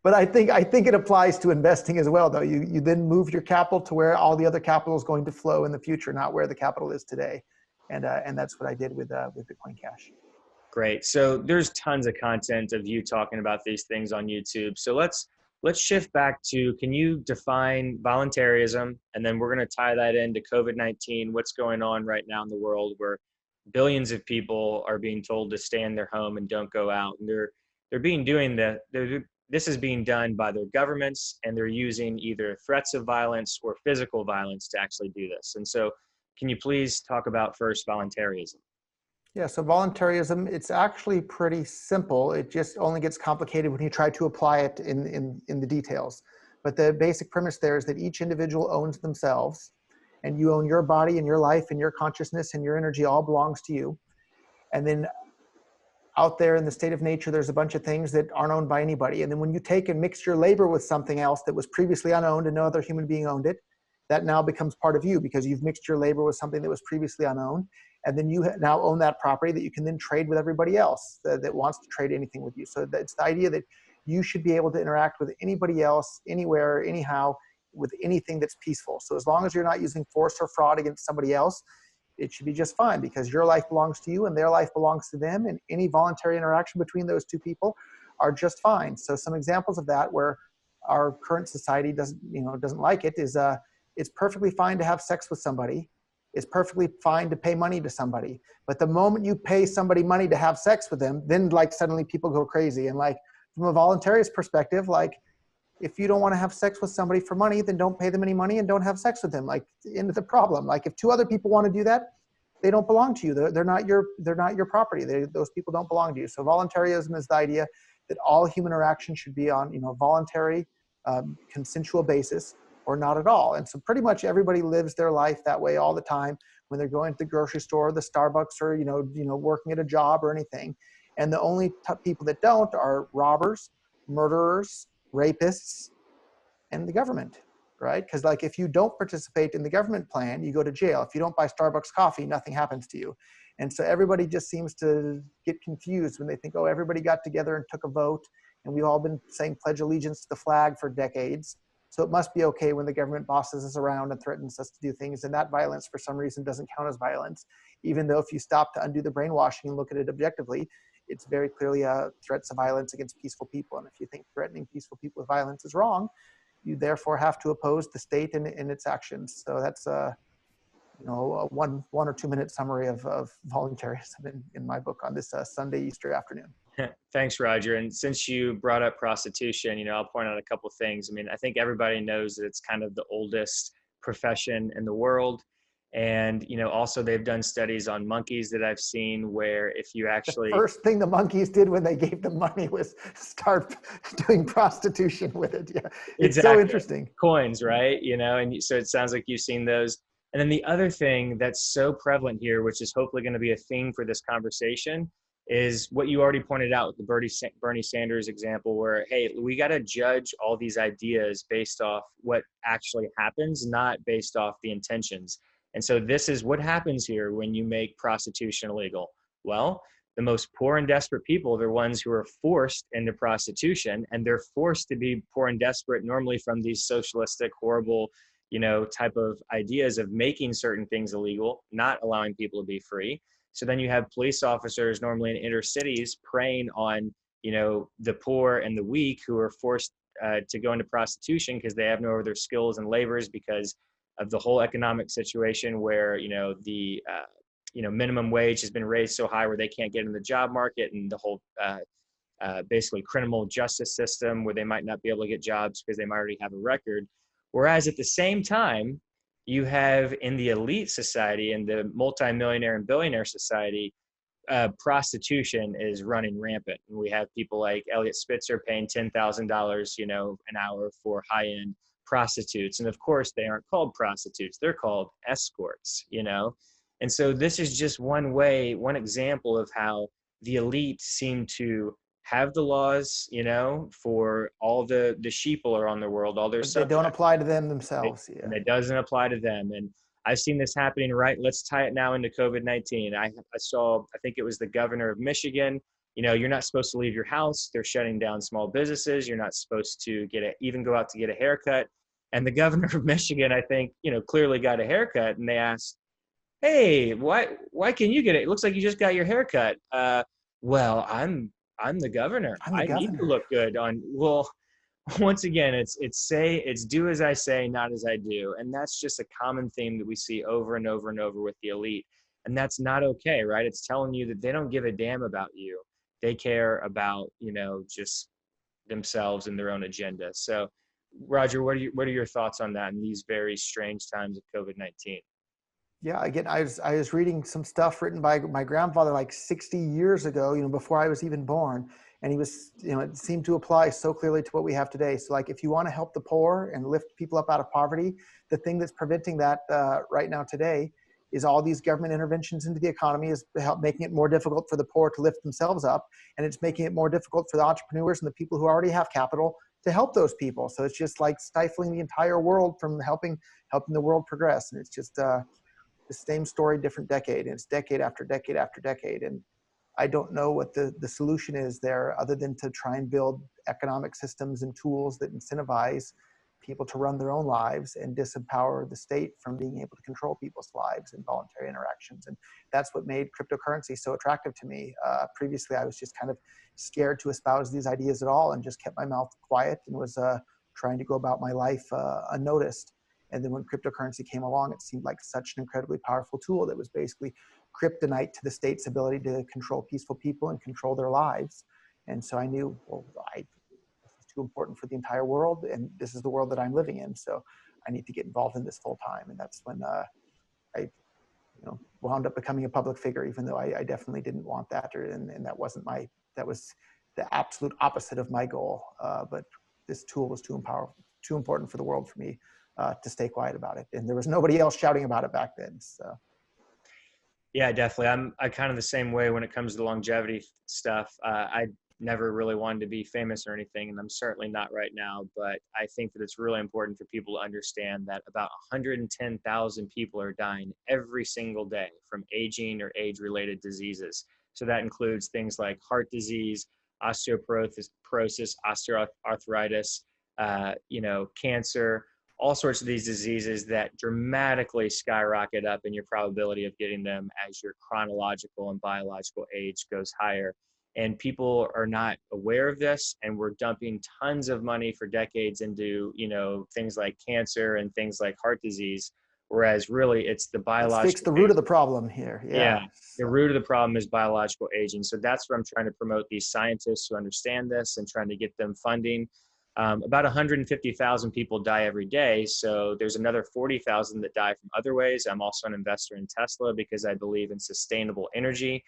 But I think it applies to investing as well, though. You then move your capital to where all the other capital is going to flow in the future, not where the capital is today. And that's what I did with Bitcoin Cash. Great. So there's tons of content of you talking about these things on YouTube. So let's shift back to, can you define voluntarism? And then we're going to tie that into COVID-19, what's going on right now in the world where billions of people are being told to stay in their home and don't go out. And this is being done by their governments, and they're using either threats of violence or physical violence to actually do this. And so can you please talk about first voluntarism? Yeah, so voluntarism, it's actually pretty simple. It just only gets complicated when you try to apply it in the details. But the basic premise there is that each individual owns themselves, and you own your body and your life and your consciousness and your energy all belongs to you. And then out there in the state of nature, there's a bunch of things that aren't owned by anybody. And then when you take and mix your labor with something else that was previously unowned and no other human being owned it, that now becomes part of you because you've mixed your labor with something that was previously unowned. And then you now own that property that you can then trade with everybody else that wants to trade anything with you. So it's the idea that you should be able to interact with anybody else, anywhere, anyhow, with anything that's peaceful. So as long as you're not using force or fraud against somebody else, it should be just fine because your life belongs to you and their life belongs to them, and any voluntary interaction between those two people are just fine. So some examples of that where our current society doesn't like it is it's perfectly fine to have sex with somebody. It's perfectly fine to pay money to somebody. But the moment you pay somebody money to have sex with them, then suddenly people go crazy. And from a voluntarist perspective, if you don't want to have sex with somebody for money, then don't pay them any money and don't have sex with them. End of the problem. If two other people want to do that, they don't belong to you. They're not your property. Those people don't belong to you. So voluntarism is the idea that all human interaction should be on voluntary, consensual basis, or not at all. And so pretty much everybody lives their life that way all the time when they're going to the grocery store, the Starbucks, or working at a job or anything. And the only people that don't are robbers, murderers, rapists, and the government, right? Because like if you don't participate in the government plan, you go to jail. If you don't buy Starbucks coffee, nothing happens to you. And so everybody just seems to get confused when they think, oh, everybody got together and took a vote, and we've all been saying pledge allegiance to the flag for decades. So it must be okay when the government bosses us around and threatens us to do things. And that violence, for some reason, doesn't count as violence, even though if you stop to undo the brainwashing and look at it objectively, it's very clearly threats of violence against peaceful people. And if you think threatening peaceful people with violence is wrong, you therefore have to oppose the state in its actions. So that's a one or 2 minute summary of voluntarism in my book on this Sunday Easter afternoon. Thanks, Roger. And since you brought up prostitution, I'll point out a couple of things. I mean, I think everybody knows that it's kind of the oldest profession in the world. And, also they've done studies on monkeys that I've seen where if you actually... The first thing the monkeys did when they gave them money was start doing prostitution with it. Yeah, it's exactly. So interesting. Coins, right? And so it sounds like you've seen those. And then the other thing that's so prevalent here, which is hopefully going to be a theme for this conversation, is what you already pointed out with the Bernie Sanders example where, hey, we got to judge all these ideas based off what actually happens, not based off the intentions. And so this is what happens here when you make prostitution illegal. Well, the most poor and desperate people, they're ones who are forced into prostitution, and they're forced to be poor and desperate normally from these socialistic, horrible, type of ideas of making certain things illegal, not allowing people to be free. So then you have police officers normally in inner cities preying on, the poor and the weak who are forced to go into prostitution because they have no other skills and labors because of the whole economic situation where, the minimum wage has been raised so high where they can't get in the job market, and the whole basically criminal justice system where they might not be able to get jobs because they might already have a record. Whereas at the same time, you have in the elite society and the multimillionaire and billionaire society, prostitution is running rampant. And we have people like Elliot Spitzer paying $10,000, an hour for high-end prostitutes. And of course, they aren't called prostitutes. They're called escorts, And so this is just one example of how the elite seem to have the laws, for all the sheeple around the world, all their subjects. They don't apply to them themselves. Yeah. And it doesn't apply to them. And I've seen this happening, right? Let's tie it now into COVID-19. I think it was the governor of Michigan. You're not supposed to leave your house. They're shutting down small businesses. You're not supposed to even go out to get a haircut. And the governor of Michigan, I think, clearly got a haircut. And they asked, hey, why can you get it? It looks like you just got your haircut. Well, I'm the governor. I need to look good well, once again, it's do as I say, not as I do. And that's just a common theme that we see over and over and over with the elite. And that's not okay, right? It's telling you that they don't give a damn about you. They care about, just themselves and their own agenda. So, Roger, what are your thoughts on that in these very strange times of COVID-19? Yeah, again, I was reading some stuff written by my grandfather like 60 years ago, before I was even born. And he was, it seemed to apply so clearly to what we have today. So like, if you want to help the poor and lift people up out of poverty, the thing that's preventing that right now today is all these government interventions into the economy is making it more difficult for the poor to lift themselves up. And it's making it more difficult for the entrepreneurs and the people who already have capital to help those people. So it's just like stifling the entire world from helping the world progress. And it's just the same story, different decade. And it's decade after decade after decade. And I don't know what the solution is there other than to try and build economic systems and tools that incentivize people to run their own lives and disempower the state from being able to control people's lives and voluntary interactions. And that's what made cryptocurrency so attractive to me. Previously, I was just kind of scared to espouse these ideas at all and just kept my mouth quiet and was trying to go about my life unnoticed. And then when cryptocurrency came along, it seemed like such an incredibly powerful tool that was basically kryptonite to the state's ability to control peaceful people and control their lives. And so I knew, well, this is too important for the entire world, and this is the world that I'm living in. So I need to get involved in this full time. And that's when I wound up becoming a public figure, even though I definitely didn't want that, and that wasn't that was the absolute opposite of my goal. But this tool was too important for the world for me to stay quiet about it. And there was nobody else shouting about it back then. So. Yeah, definitely. I kind of the same way when it comes to longevity stuff. I never really wanted to be famous or anything, and I'm certainly not right now. But I think that it's really important for people to understand that about 110,000 people are dying every single day from aging or age-related diseases. So that includes things like heart disease, osteoporosis, osteoarthritis, cancer, all sorts of these diseases that dramatically skyrocket up in your probability of getting them as your chronological and biological age goes higher. And people are not aware of this, and we're dumping tons of money for decades into, things like cancer and things like heart disease, whereas really it's the Let's fix biological the root age. of the problem here. Yeah, Yeah. the root of the problem is biological aging. So that's what I'm trying to promote, these scientists who understand this and trying to get them funding. About 150,000 people die every day. So there's another 40,000 that die from other ways. I'm also an investor in Tesla because I believe in sustainable energy.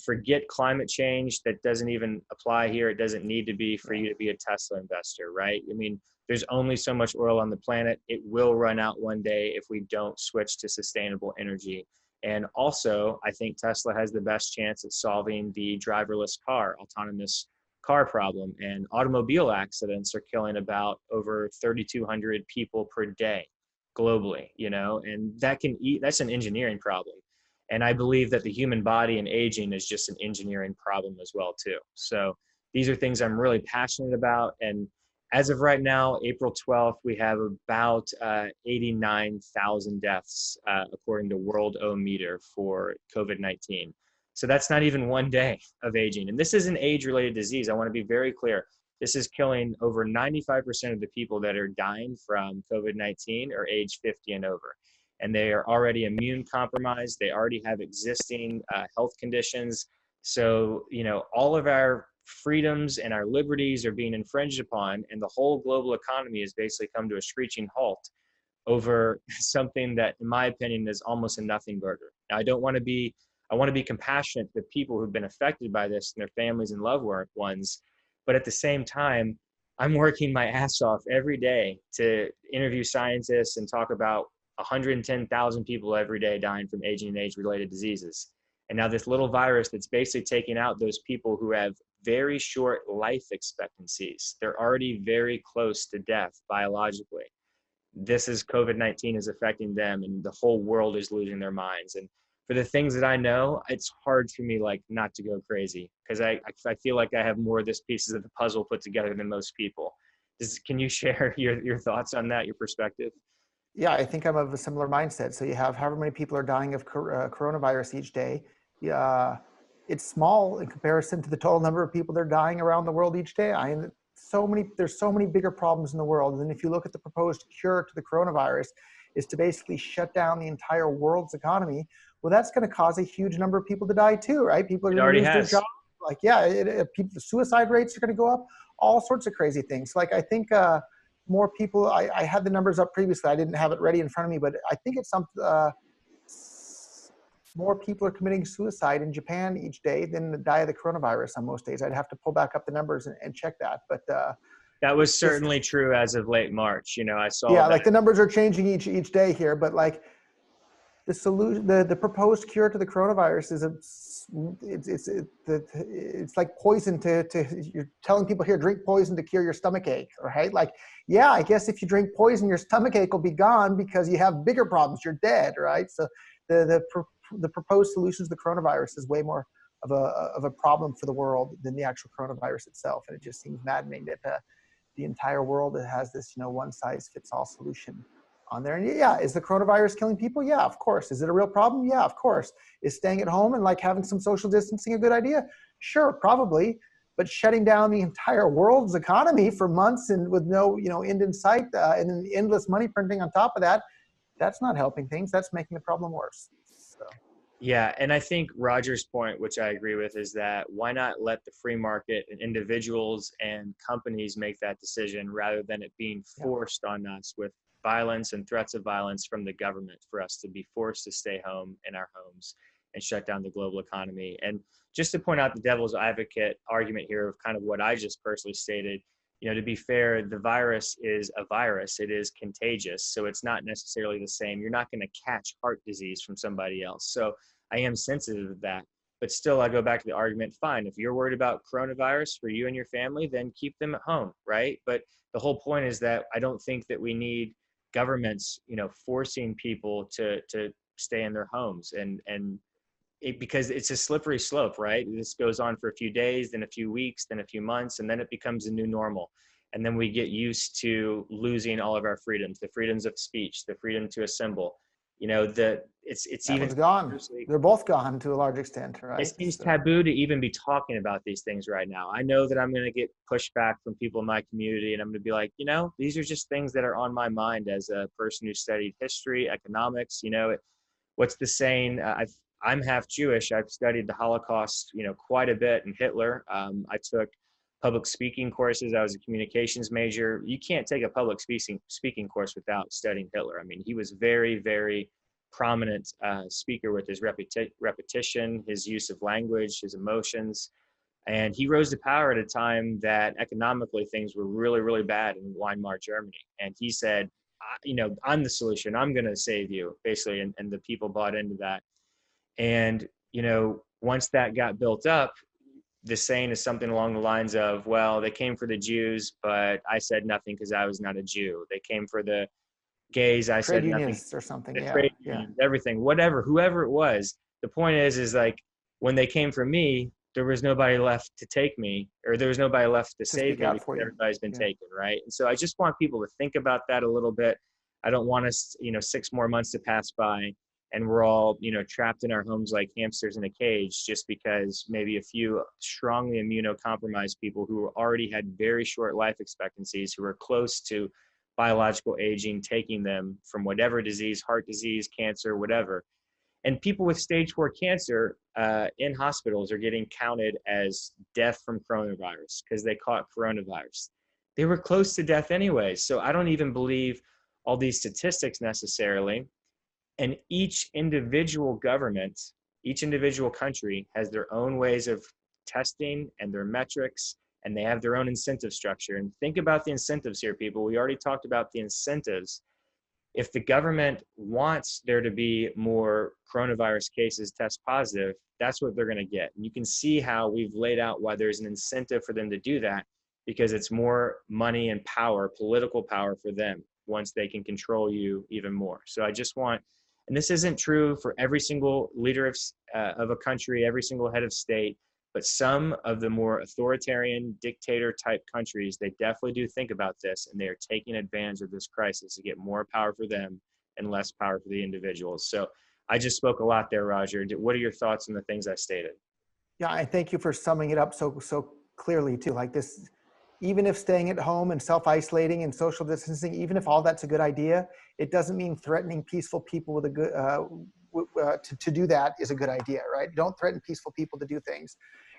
Forget climate change. That doesn't even apply here. It doesn't need to be for you to be a Tesla investor, right? I mean, there's only so much oil on the planet. It will run out one day if we don't switch to sustainable energy. And also, I think Tesla has the best chance at solving the driverless car, autonomous car problem. And automobile accidents are killing about over 3,200 people per day globally, and that's an engineering problem. And I believe that the human body and aging is just an engineering problem as well, too. So these are things I'm really passionate about. And as of right now, April 12th, we have about 89,000 deaths, according to World O Meter, for COVID-19. So that's not even one day of aging. And this is an age-related disease. I want to be very clear. This is killing over 95% of the people that are dying from COVID-19 are age 50 and over. And they are already immune compromised. They already have existing health conditions. So, all of our freedoms and our liberties are being infringed upon, and the whole global economy has basically come to a screeching halt over something that, in my opinion, is almost a nothing burger. Now, I want to be compassionate to the people who've been affected by this and their families and loved ones, but at the same time, I'm working my ass off every day to interview scientists and talk about 110,000 people every day dying from aging and age-related diseases. And now this little virus that's basically taking out those people who have very short life expectancies. They're already very close to death biologically. This is COVID-19 is affecting them, and the whole world is losing their minds. And for the things that I know, it's hard for me not to go crazy, because I feel like I have more of this pieces of the puzzle put together than most people. Can you share your thoughts on that, your perspective? Yeah, I think I'm of a similar mindset. So you have however many people are dying of coronavirus each day. Yeah, it's small in comparison to the total number of people that are dying around the world each day. There's so many bigger problems in the world. And if you look at the proposed cure to the coronavirus, is to basically shut down the entire world's economy. Well, that's going to cause a huge number of people to die too, right? People are It going to already lose their has. jobs. The suicide rates are going to go up. All sorts of crazy things. I think. More people, I had the numbers up previously. I didn't have it ready in front of me, but I think it's more people are committing suicide in Japan each day than die of the coronavirus on most days. I'd have to pull back up the numbers and check that. But that was certainly true as of late March. I saw yeah, that. the numbers are changing each day here, but the solution, the proposed cure to the coronavirus it's like poison you're telling people here, drink poison to cure your stomach ache, right? Yeah, I guess if you drink poison, your stomach ache will be gone because you have bigger problems. You're dead, right? So the proposed solutions to the coronavirus is way more of a problem for the world than the actual coronavirus itself. And it just seems maddening that the entire world has this, one size fits all solution on there. And yeah, is the coronavirus killing people? Yeah, of course. Is it a real problem? Yeah, of course. Is staying at home and having some social distancing a good idea? Sure, probably. But shutting down the entire world's economy for months and with no, end in sight, and then endless money printing on top of that, that's not helping things. That's making the problem worse. So. Yeah, and I think Roger's point, which I agree with, is that why not let the free market and individuals and companies make that decision rather than it being forced on us with violence and threats of violence from the government for us to be forced to stay home in our homes and shut down the global economy. And just to point out the devil's advocate argument here of kind of what I just personally stated, to be fair, the virus is a virus. It is contagious. So it's not necessarily the same. You're not going to catch heart disease from somebody else. So I am sensitive to that. But still, I go back to the argument, fine, if you're worried about coronavirus for you and your family, then keep them at home, right? But the whole point is that I don't think that we need governments, forcing people to stay in their homes, and because it's a slippery slope, right? This goes on for a few days, then a few weeks, then a few months, and then it becomes a new normal. And then we get used to losing all of our freedoms, the freedoms of speech, the freedom to assemble. It's That even one's gone. They're both gone to a large extent, right? It seems taboo to even be talking about these things right now. I know that I'm going to get pushback from people in my community, and I'm going to be like, these are just things that are on my mind as a person who studied history, economics. What's the saying? I'm half Jewish. I've studied the Holocaust, quite a bit, and Hitler. I took public speaking courses. I was a communications major. You can't take a public speaking course without studying Hitler. I mean, he was very, very prominent speaker with his repetition, his use of language, his emotions. And he rose to power at a time that economically things were really, really bad in Weimar Germany. And he said, I'm the solution. I'm going to save you, basically. And the people bought into that. And, once that got built up, the saying is something along the lines of, well, they came for the Jews, but I said nothing because I was not a Jew. They came for the gays, I said nothing. Or something, unions, everything, whoever it was. The point is like, when they came for me, there was nobody left to take me, or there was nobody left to save me because everybody's been taken, right? And so I just want people to think about that a little bit. I don't want us, 6 more months to pass by and we're all, trapped in our homes like hamsters in a cage just because maybe a few strongly immunocompromised people who already had very short life expectancies, who are close to biological aging, taking them from whatever disease, heart disease, cancer, whatever. And people with stage 4 cancer in hospitals are getting counted as death from coronavirus because they caught coronavirus. They were close to death anyway. So I don't even believe all these statistics necessarily. And each individual government, each individual country has their own ways of testing and their metrics, and they have their own incentive structure. And think about the incentives here, people. We already talked about the incentives. If the government wants there to be more coronavirus cases test positive, that's what they're going to get. And you can see how we've laid out why there's an incentive for them to do that, because it's more money and power, political power for them once they can control you even more. So I just want, and this isn't true for every single leader of a country, every single head of state, but some of the more authoritarian dictator type countries, they definitely do think about this, and they are taking advantage of this crisis to get more power for them and less power for the individuals. So I just spoke a lot there, Roger. What are your thoughts on the things I stated? Yeah, I thank you for summing it up so clearly too. Like this, even if staying at home and self-isolating and social distancing, even if all that's a good idea, it doesn't mean threatening peaceful people with a good to do that is a good idea, right? Don't threaten peaceful people to do things.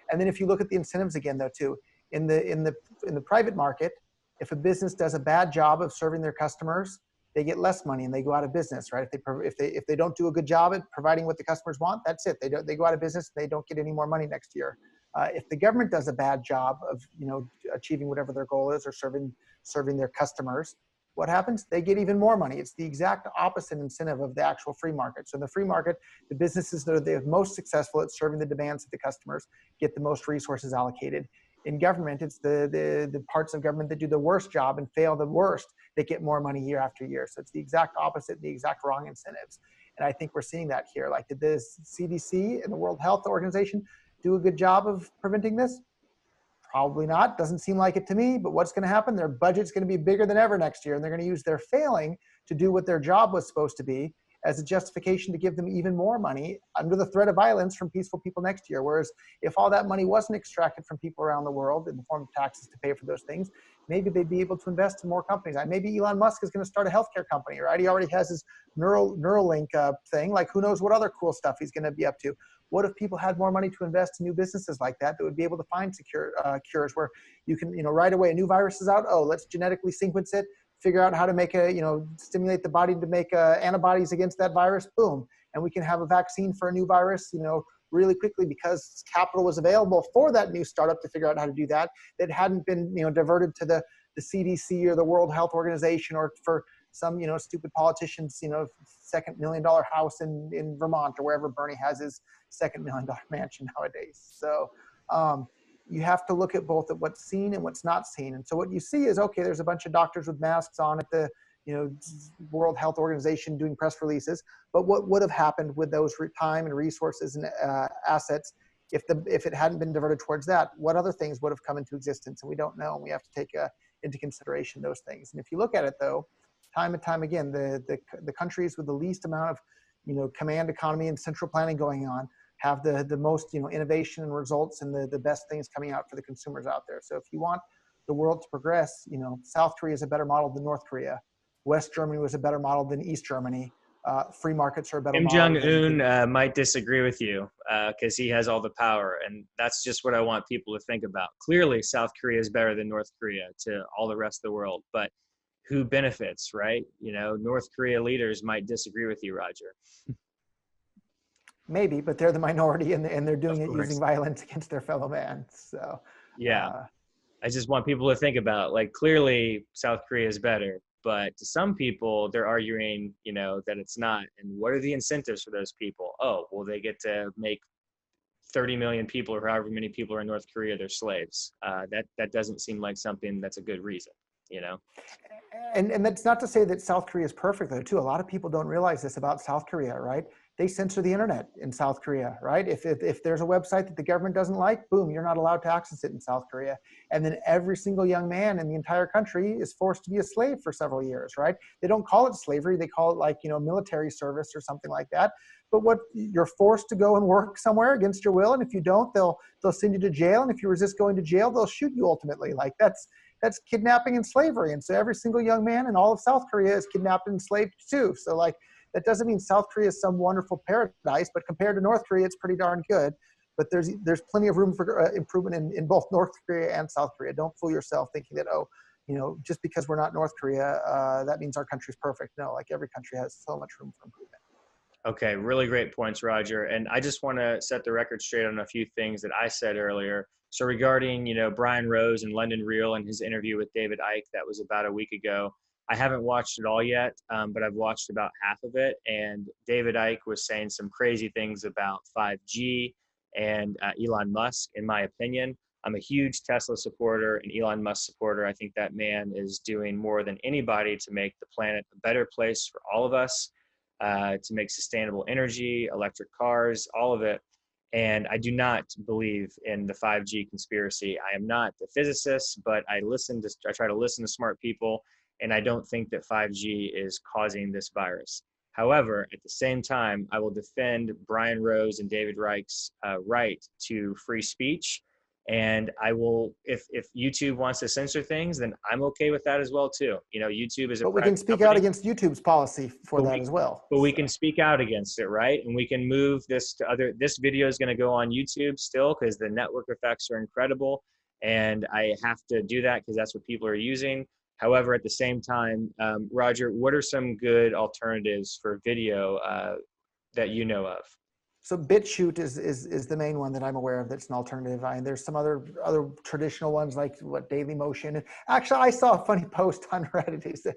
And then if you look at the incentives again, though, too, in the private market, if a business does a bad job of serving their customers, they get less money and they go out of business, right? If they don't do a good job at providing what the customers want, that's it. They go out of business. They don't get any more money next year. If the government does a bad job of achieving whatever their goal is or serving their customers, what happens? They get even more money. It's the exact opposite incentive of the actual free market. So in the free market, the businesses that are the most successful at serving the demands of the customers get the most resources allocated. In government, it's the parts of government that do the worst job and fail the worst that get more money year after year. So it's the exact opposite, the exact wrong incentives. And I think we're seeing that here. Like, did the CDC and the World Health Organization do a good job of preventing this? Probably not. Doesn't seem like it to me. But what's going to happen? Their budget's going to be bigger than ever next year, and they're going to use their failing to do what their job was supposed to be as a justification to give them even more money under the threat of violence from peaceful people next year. Whereas if all that money wasn't extracted from people around the world in the form of taxes to pay for those things, maybe they'd be able to invest in more companies. Maybe Elon Musk is going to start a healthcare company, right? He already has his Neuralink thing. Like, who knows what other cool stuff he's going to be up to. What if people had more money to invest in new businesses like that would be able to find secure cures where you can, right away, a new virus is out. Oh, let's genetically sequence it, figure out how to make stimulate the body to make antibodies against that virus. Boom. And we can have a vaccine for a new virus, really quickly, because capital was available for that new startup to figure out how to do that. That hadn't been, diverted to the CDC or the World Health Organization or for some, stupid politician's, second $1 million house in Vermont or wherever Bernie has his second $1 million mansion nowadays. So you have to look at both at what's seen and what's not seen. And so what you see is, okay, there's a bunch of doctors with masks on at the, World Health Organization doing press releases, but what would have happened with those time and resources and assets if it hadn't been diverted towards that? What other things would have come into existence? And we don't know, and we have to take into consideration those things. And if you look at it, though, time and time again, the countries with the least amount of command economy and central planning going on have the most innovation and results and the best things coming out for the consumers out there. So if you want the world to progress, South Korea is a better model than North Korea. West Germany was a better model than East Germany. Free markets are a better model. Kim Jong-un might disagree with you because he has all the power. And that's just what I want people to think about. Clearly, South Korea is better than North Korea to all the rest of the world. But who benefits, right? North Korea leaders might disagree with you, Roger. Maybe, but they're the minority and they're doing it using violence against their fellow man. So, yeah, I just want people to think about, clearly South Korea is better. But to some people, they're arguing, that it's not. And what are the incentives for those people? Oh, well, they get to make 30 million people or however many people are in North Korea their slaves. That doesn't seem like something that's a good reason, And that's not to say that South Korea is perfect, though, too. A lot of people don't realize this about South Korea, right? They censor the internet in South Korea, right? If there's a website that the government doesn't like, boom, you're not allowed to access it in South Korea. And then every single young man in the entire country is forced to be a slave for several years, right? They don't call it slavery. They call it military service or something like that. But you're forced to go and work somewhere against your will. And if you don't, they'll send you to jail. And if you resist going to jail, they'll shoot you ultimately. That's kidnapping and slavery. And so every single young man in all of South Korea is kidnapped and enslaved too. So that doesn't mean South Korea is some wonderful paradise, but compared to North Korea, it's pretty darn good. But there's plenty of room for improvement in both North Korea and South Korea. Don't fool yourself thinking that, just because we're not North Korea, that means our country's perfect. No, every country has so much room for improvement. Okay, really great points, Roger. And I just want to set the record straight on a few things that I said earlier. So regarding, Brian Rose and London Real and his interview with David Icke, that was about a week ago. I haven't watched it all yet, but I've watched about half of it. And David Icke was saying some crazy things about 5G and Elon Musk, in my opinion. I'm a huge Tesla supporter and Elon Musk supporter. I think that man is doing more than anybody to make the planet a better place for all of us, to make sustainable energy, electric cars, all of it. And I do not believe in the 5G conspiracy. I am not a physicist, but I try to listen to smart people. And I don't think that 5G is causing this virus. However, at the same time, I will defend Brian Rose and David Icke's right to free speech. And I will, if YouTube wants to censor things, then I'm okay with that as well too. YouTube is a. But we can speak out against YouTube's policy for that as well. But we can speak out against it, right? And we can move this to other. This video is going to go on YouTube still because the network effects are incredible, and I have to do that because that's what people are using. However, at the same time, Roger, what are some good alternatives for video that you know of? So BitChute is the main one that I'm aware of that's an alternative. There's some other traditional ones like Dailymotion. Actually, I saw a funny post on Reddit.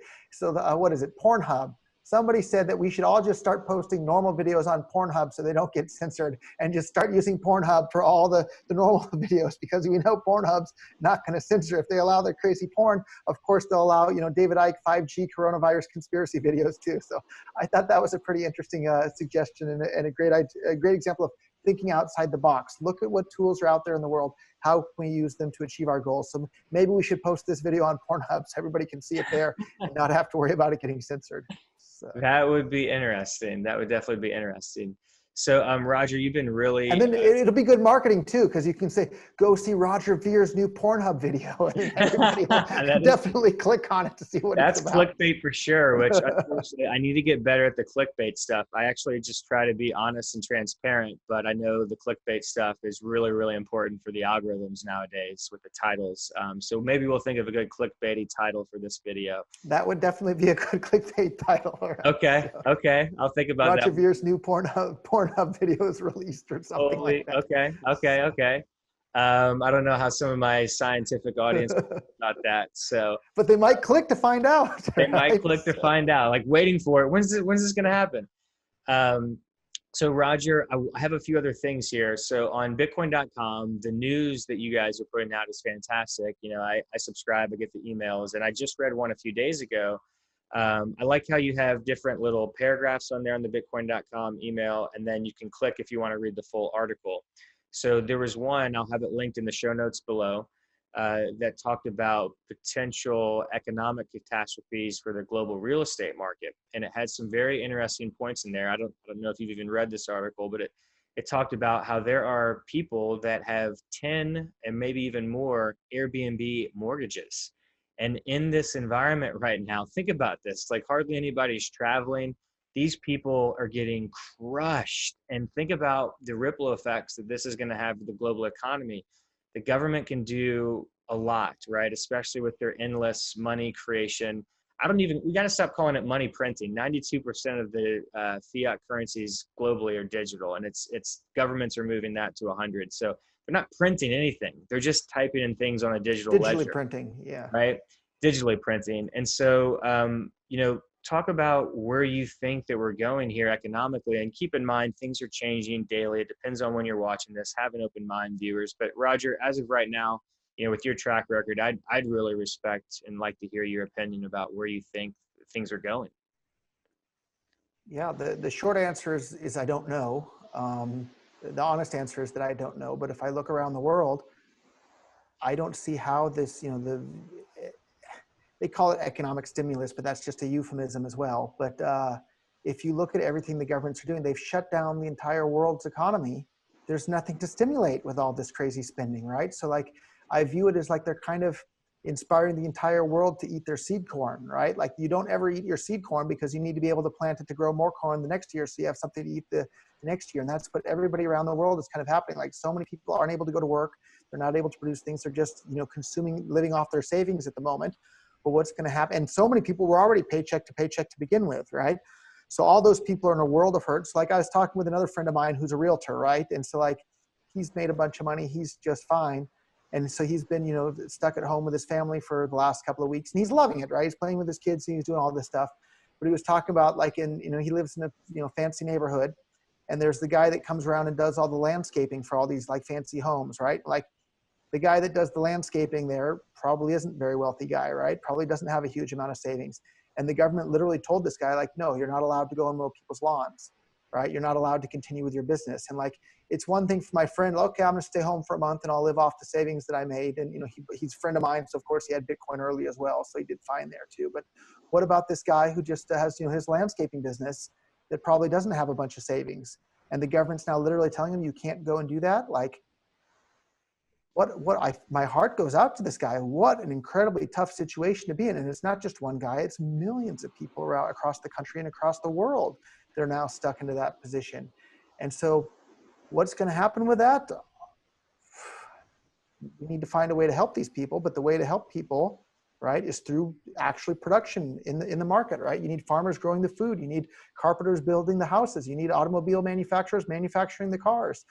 What is it? Pornhub. Somebody said that we should all just start posting normal videos on Pornhub so they don't get censored, and just start using Pornhub for all the normal videos, because we know Pornhub's not going to censor. If they allow their crazy porn, of course they'll allow David Icke 5G coronavirus conspiracy videos too. So I thought that was a pretty interesting suggestion and a great example of thinking outside the box. Look at what tools are out there in the world. How can we use them to achieve our goals? So maybe we should post this video on Pornhub so everybody can see it there and not have to worry about it getting censored. So. That would be interesting. That would definitely be interesting. So, Roger, you've been really... And then it'll be good marketing, too, because you can say, go see Roger Vere's new Pornhub video. And everybody will definitely click on it to see what it's about. That's clickbait for sure, which unfortunately, I need to get better at the clickbait stuff. I actually just try to be honest and transparent, but I know the clickbait stuff is really, really important for the algorithms nowadays with the titles. So maybe we'll think of a good clickbaity title for this video. That would definitely be a good clickbait title. Right? Okay. I'll think about that. Roger Vere's new Pornhub video is released or something like that. Okay. I don't know how some of my scientific audience about that. So But they might click to find out. they might Right? click to find out, like waiting for it. When's this going to happen? Um, so Roger, I have a few other things here. So on Bitcoin.com, the news that you guys are putting out is fantastic. You know, I subscribe, I get the emails, and I just read one a few days ago. I like how you have different little paragraphs on there on the Bitcoin.com email, and then you can click if you want to read the full article. So there was one, I'll have it linked in the show notes below, that talked about potential economic catastrophes for the global real estate market. And it had some very interesting points in there. I don't know if you've even read this article, but it talked about how there are people that have 10 and maybe even more Airbnb mortgages. And in this environment right now, think about this, like hardly anybody's traveling. These people are getting crushed. And think about the ripple effects that this is going to have to the global economy. The government can do a lot, right? Especially with their endless money creation. We got to stop calling it money printing. 92% of the fiat currencies globally are digital, and it's governments are moving that to 100. So they're not printing anything. They're just typing in things on a digital Digitally ledger. printing, yeah. Right? Digitally printing. And so, talk about where you think that we're going here economically, and keep in mind things are changing daily. It depends on when you're watching this. Have an open mind, viewers. But Roger, as of right now, with your track record, I'd really respect and like to hear your opinion about where you think things are going. Yeah, the short answer is I don't know. The honest answer is that I don't know. But if I look around the world, I don't see how this, they call it economic stimulus, but that's just a euphemism as well. But if you look at everything the governments are doing, they've shut down the entire world's economy. There's nothing to stimulate with all this crazy spending, right? So like, I view it as like they're kind of inspiring the entire world to eat their seed corn, right? Like you don't ever eat your seed corn because you need to be able to plant it to grow more corn the next year, so you have something to eat the next year. And that's what everybody around the world is kind of happening. Like so many people aren't able to go to work. They're not able to produce things. They're just, consuming, living off their savings at the moment. But what's going to happen? And so many people were already paycheck to paycheck to begin with, right? So all those people are in a world of hurt. So like I was talking with another friend of mine who's a realtor, right? And so like he's made a bunch of money. He's just fine. And so he's been, stuck at home with his family for the last couple of weeks, and he's loving it, right? He's playing with his kids and he's doing all this stuff. But he was talking about like he lives in a, fancy neighborhood, and there's the guy that comes around and does all the landscaping for all these like fancy homes, right? Like the guy that does the landscaping there probably isn't a very wealthy guy, right? Probably doesn't have a huge amount of savings. And the government literally told this guy, like, no, you're not allowed to go and mow people's lawns, right? You're not allowed to continue with your business. And like, it's one thing for my friend, okay, I'm gonna stay home for a month and I'll live off the savings that I made. And he's a friend of mine, so of course he had Bitcoin early as well, so he did fine there too. But what about this guy who just has his landscaping business that probably doesn't have a bunch of savings? And the government's now literally telling him you can't go and do that. Like, my heart goes out to this guy. What an incredibly tough situation to be in. And it's not just one guy, it's millions of people around across the country and across the world that are now stuck into that position. And so what's going to happen with that? We need to find a way to help these people, but the way to help people, right, is through actually production in the market, right? You need farmers growing the food. You need carpenters building the houses. You need automobile manufacturers manufacturing the cars.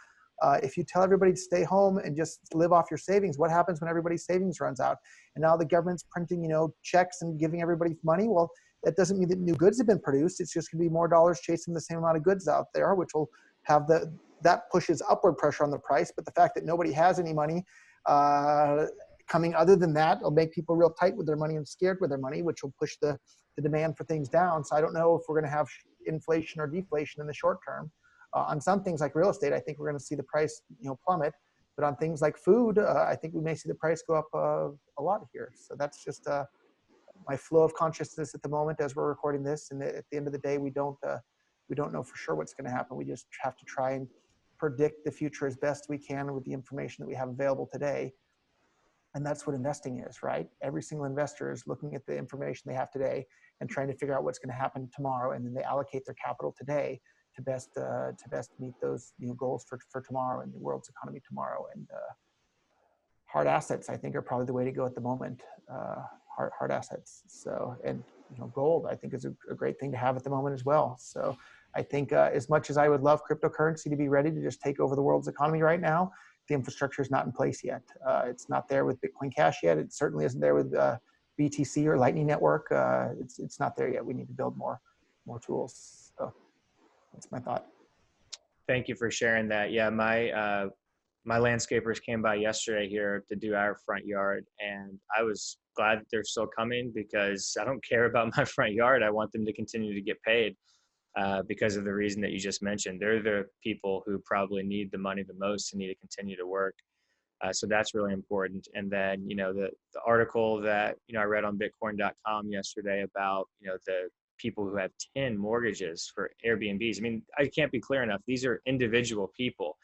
If you tell everybody to stay home and just live off your savings, what happens when everybody's savings runs out? And now the government's printing, checks and giving everybody money. Well, that doesn't mean that new goods have been produced. It's just going to be more dollars chasing the same amount of goods out there, which will have that pushes upward pressure on the price. But the fact that nobody has any money coming other than that will make people real tight with their money and scared with their money, which will push the demand for things down. So I don't know if we're going to have inflation or deflation in the short term. On some things like real estate, I think we're going to see the price, plummet. But on things like food, I think we may see the price go up a lot here. So that's just my flow of consciousness at the moment as we're recording this. And at the end of the day, we don't know for sure what's going to happen. We just have to try and predict the future as best we can with the information that we have available today. And that's what investing is, right? Every single investor is looking at the information they have today and trying to figure out what's going to happen tomorrow, and then they allocate their capital today to best meet those goals for tomorrow and the world's economy tomorrow. And hard assets, I think, are probably the way to go at the moment. Hard assets. So, and gold, I think, is a great thing to have at the moment as well. So I think as much as I would love cryptocurrency to be ready to just take over the world's economy right now, the infrastructure is not in place yet. It's not there with Bitcoin Cash yet. It certainly isn't there with BTC or Lightning Network. It's not there yet. We need to build more tools. So that's my thought. Thank you for sharing that. Yeah, my landscapers came by yesterday here to do our front yard, and I was glad that they're still coming because I don't care about my front yard. I want them to continue to get paid because of the reason that you just mentioned. They're the people who probably need the money the most and need to continue to work. So that's really important. And then, the article that, I read on bitcoin.com yesterday about, the people who have 10 mortgages for Airbnbs. I mean, I can't be clear enough. These are individual people.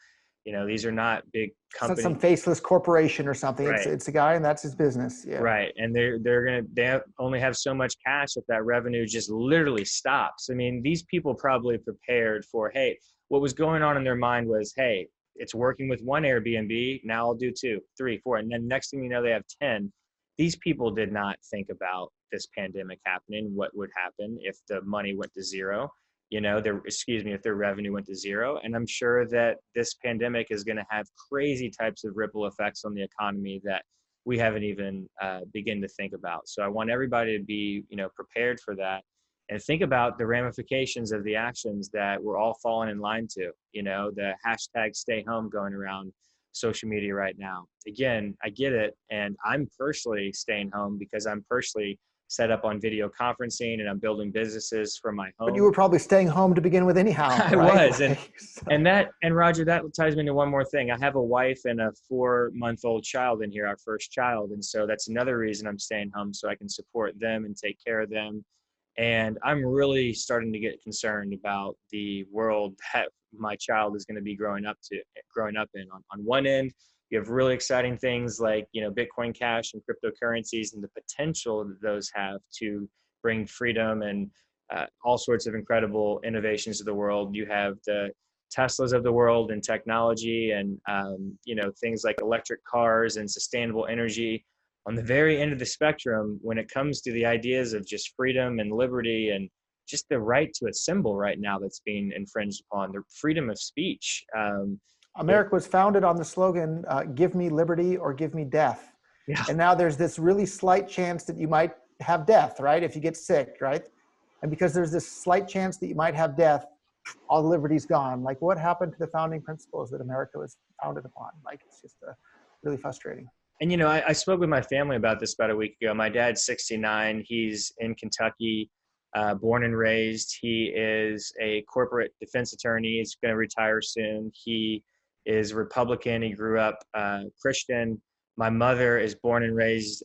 These are not big companies. It's not some faceless corporation or something. Right. It's a guy and that's his business. Yeah. Right. And they only have so much cash if that revenue just literally stops. I mean, these people probably prepared for, hey, what was going on in their mind was, hey, it's working with one Airbnb. Now I'll do 2, 3, 4. And then next thing you know, they have 10. These people did not think about this pandemic happening, what would happen if the money went to zero, if their revenue went to zero. And I'm sure that this pandemic is going to have crazy types of ripple effects on the economy that we haven't even begin to think about. So I want everybody to be, prepared for that and think about the ramifications of the actions that we're all falling in line to, the hashtag stay home going around social media right now. Again, I get it. And I'm personally staying home because I'm personally set up on video conferencing and I'm building businesses from my home. But you were probably staying home to begin with anyhow. I right? was. And Roger, that ties me to one more thing. I have a wife and a 4-month-old child in here, our first child. And so that's another reason I'm staying home, so I can support them and take care of them. And I'm really starting to get concerned about the world that my child is going to be growing up in. On one end, you have really exciting things like, Bitcoin Cash and cryptocurrencies and the potential that those have to bring freedom and all sorts of incredible innovations to the world. You have the Teslas of the world and technology and, things like electric cars and sustainable energy. On the very end of the spectrum, when it comes to the ideas of just freedom and liberty and just the right to assemble right now that's being infringed upon, the freedom of speech. America was founded on the slogan, give me liberty or give me death. Yeah. And now there's this really slight chance that you might have death, right? If you get sick, right? And because there's this slight chance that you might have death, all the liberty's gone. Like, what happened to the founding principles that America was founded upon? Like, it's just really frustrating. And, I spoke with my family about this about a week ago. My dad's 69. He's in Kentucky, born and raised. He is a corporate defense attorney. He's going to retire soon. He is Republican. He grew up Christian. My mother is born and raised.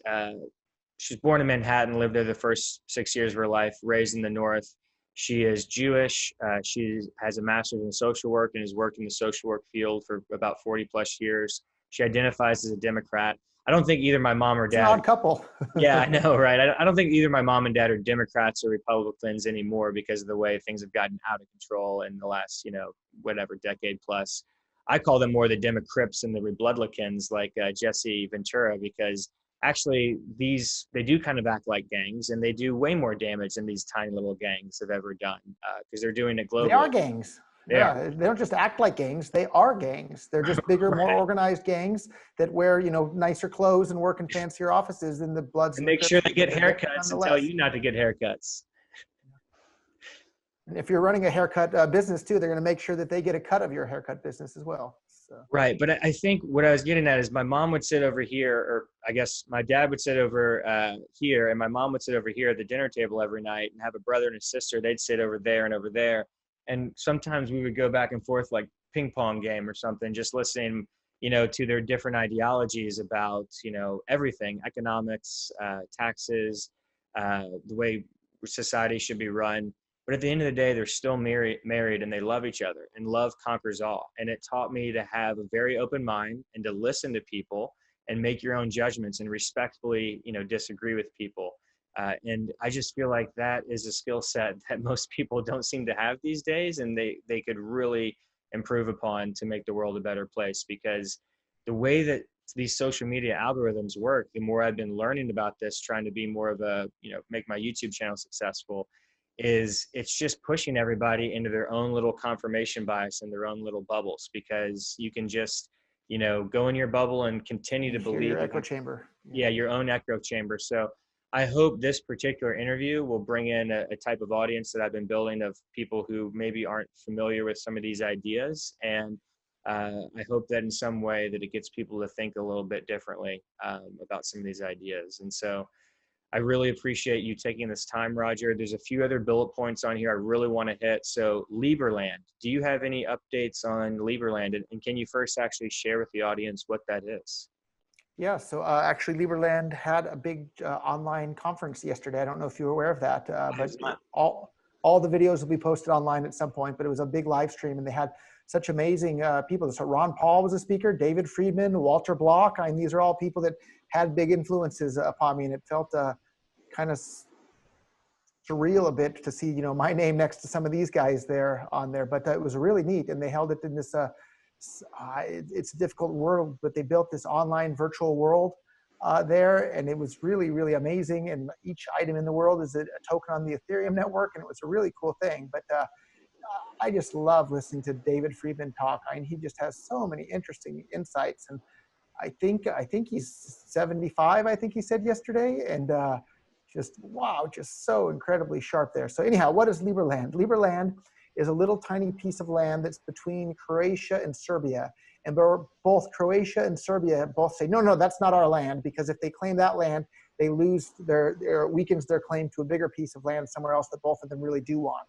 She's born in Manhattan, lived there the first 6 years of her life, raised in the North. She is Jewish. She has a master's in social work and has worked in the social work field for about 40 plus years. She identifies as a Democrat. I don't think either my mom or dad. It's an odd couple. Yeah, I know, right? I don't think either my mom and dad are Democrats or Republicans anymore because of the way things have gotten out of control in the last, decade plus. I call them more the Democrips and the Rebloodlicans, like Jesse Ventura, because actually they do kind of act like gangs, and they do way more damage than these tiny little gangs have ever done because they're doing it globally. They are gangs. Yeah, they don't just act like gangs. They are gangs. They're just bigger, more organized gangs that wear, nicer clothes and work in fancier offices than the Bloods. And make sure they get haircuts and tell you not to get haircuts. And if you're running a haircut business too, they're going to make sure that they get a cut of your haircut business as well. So. Right. But I think what I was getting at is my mom would sit over here, or I guess my dad would sit over here, and my mom would sit over here at the dinner table every night and have a brother and a sister. They'd sit over there and over there. And sometimes we would go back and forth like ping pong game or something, just listening, to their different ideologies about, everything, economics, taxes, the way society should be run. But at the end of the day, they're still married and they love each other, and love conquers all. And it taught me to have a very open mind and to listen to people and make your own judgments and respectfully, disagree with people. And I just feel like that is a skill set that most people don't seem to have these days, and they could really improve upon to make the world a better place. Because the way that these social media algorithms work, the more I've been learning about this, trying to be more of a, make my YouTube channel successful, is it's just pushing everybody into their own little confirmation bias and their own little bubbles, because you can just go in your bubble and continue to Hear believe your in echo chamber. your own echo chamber. So I hope this particular interview will bring in a type of audience that I've been building of people who maybe aren't familiar with some of these ideas. And I hope that in some way that it gets people to think a little bit differently about some of these ideas. And so I really appreciate you taking this time, Roger. There's a few other bullet points on here I really want to hit. So Liberland, do you have any updates on Liberland? And can you first actually share with the audience what that is? Yeah, so actually Liberland had a big online conference yesterday. I don't know if you were aware of that, but all the videos will be posted online at some point, but it was a big live stream and they had such amazing people. So Ron Paul was a speaker, David Friedman, Walter Block. I mean, these are all people that had big influences upon me, and it felt kind of surreal a bit to see, my name next to some of these guys there on there, but it was really neat. And they held it in this, it's a difficult world, but they built this online virtual world there, and it was really, really amazing. And each item in the world is a token on the Ethereum network, and it was a really cool thing. But I just love listening to David Friedman talk. I mean, he just has so many interesting insights, and I think he's 75. I think he said yesterday, and just wow, just so incredibly sharp there. So anyhow, what is Liberland? Liberland is a little tiny piece of land that's between Croatia and Serbia, and both Croatia and Serbia both say no, that's not our land, because if they claim that land, they lose their weakens their claim to a bigger piece of land somewhere else that both of them really do want.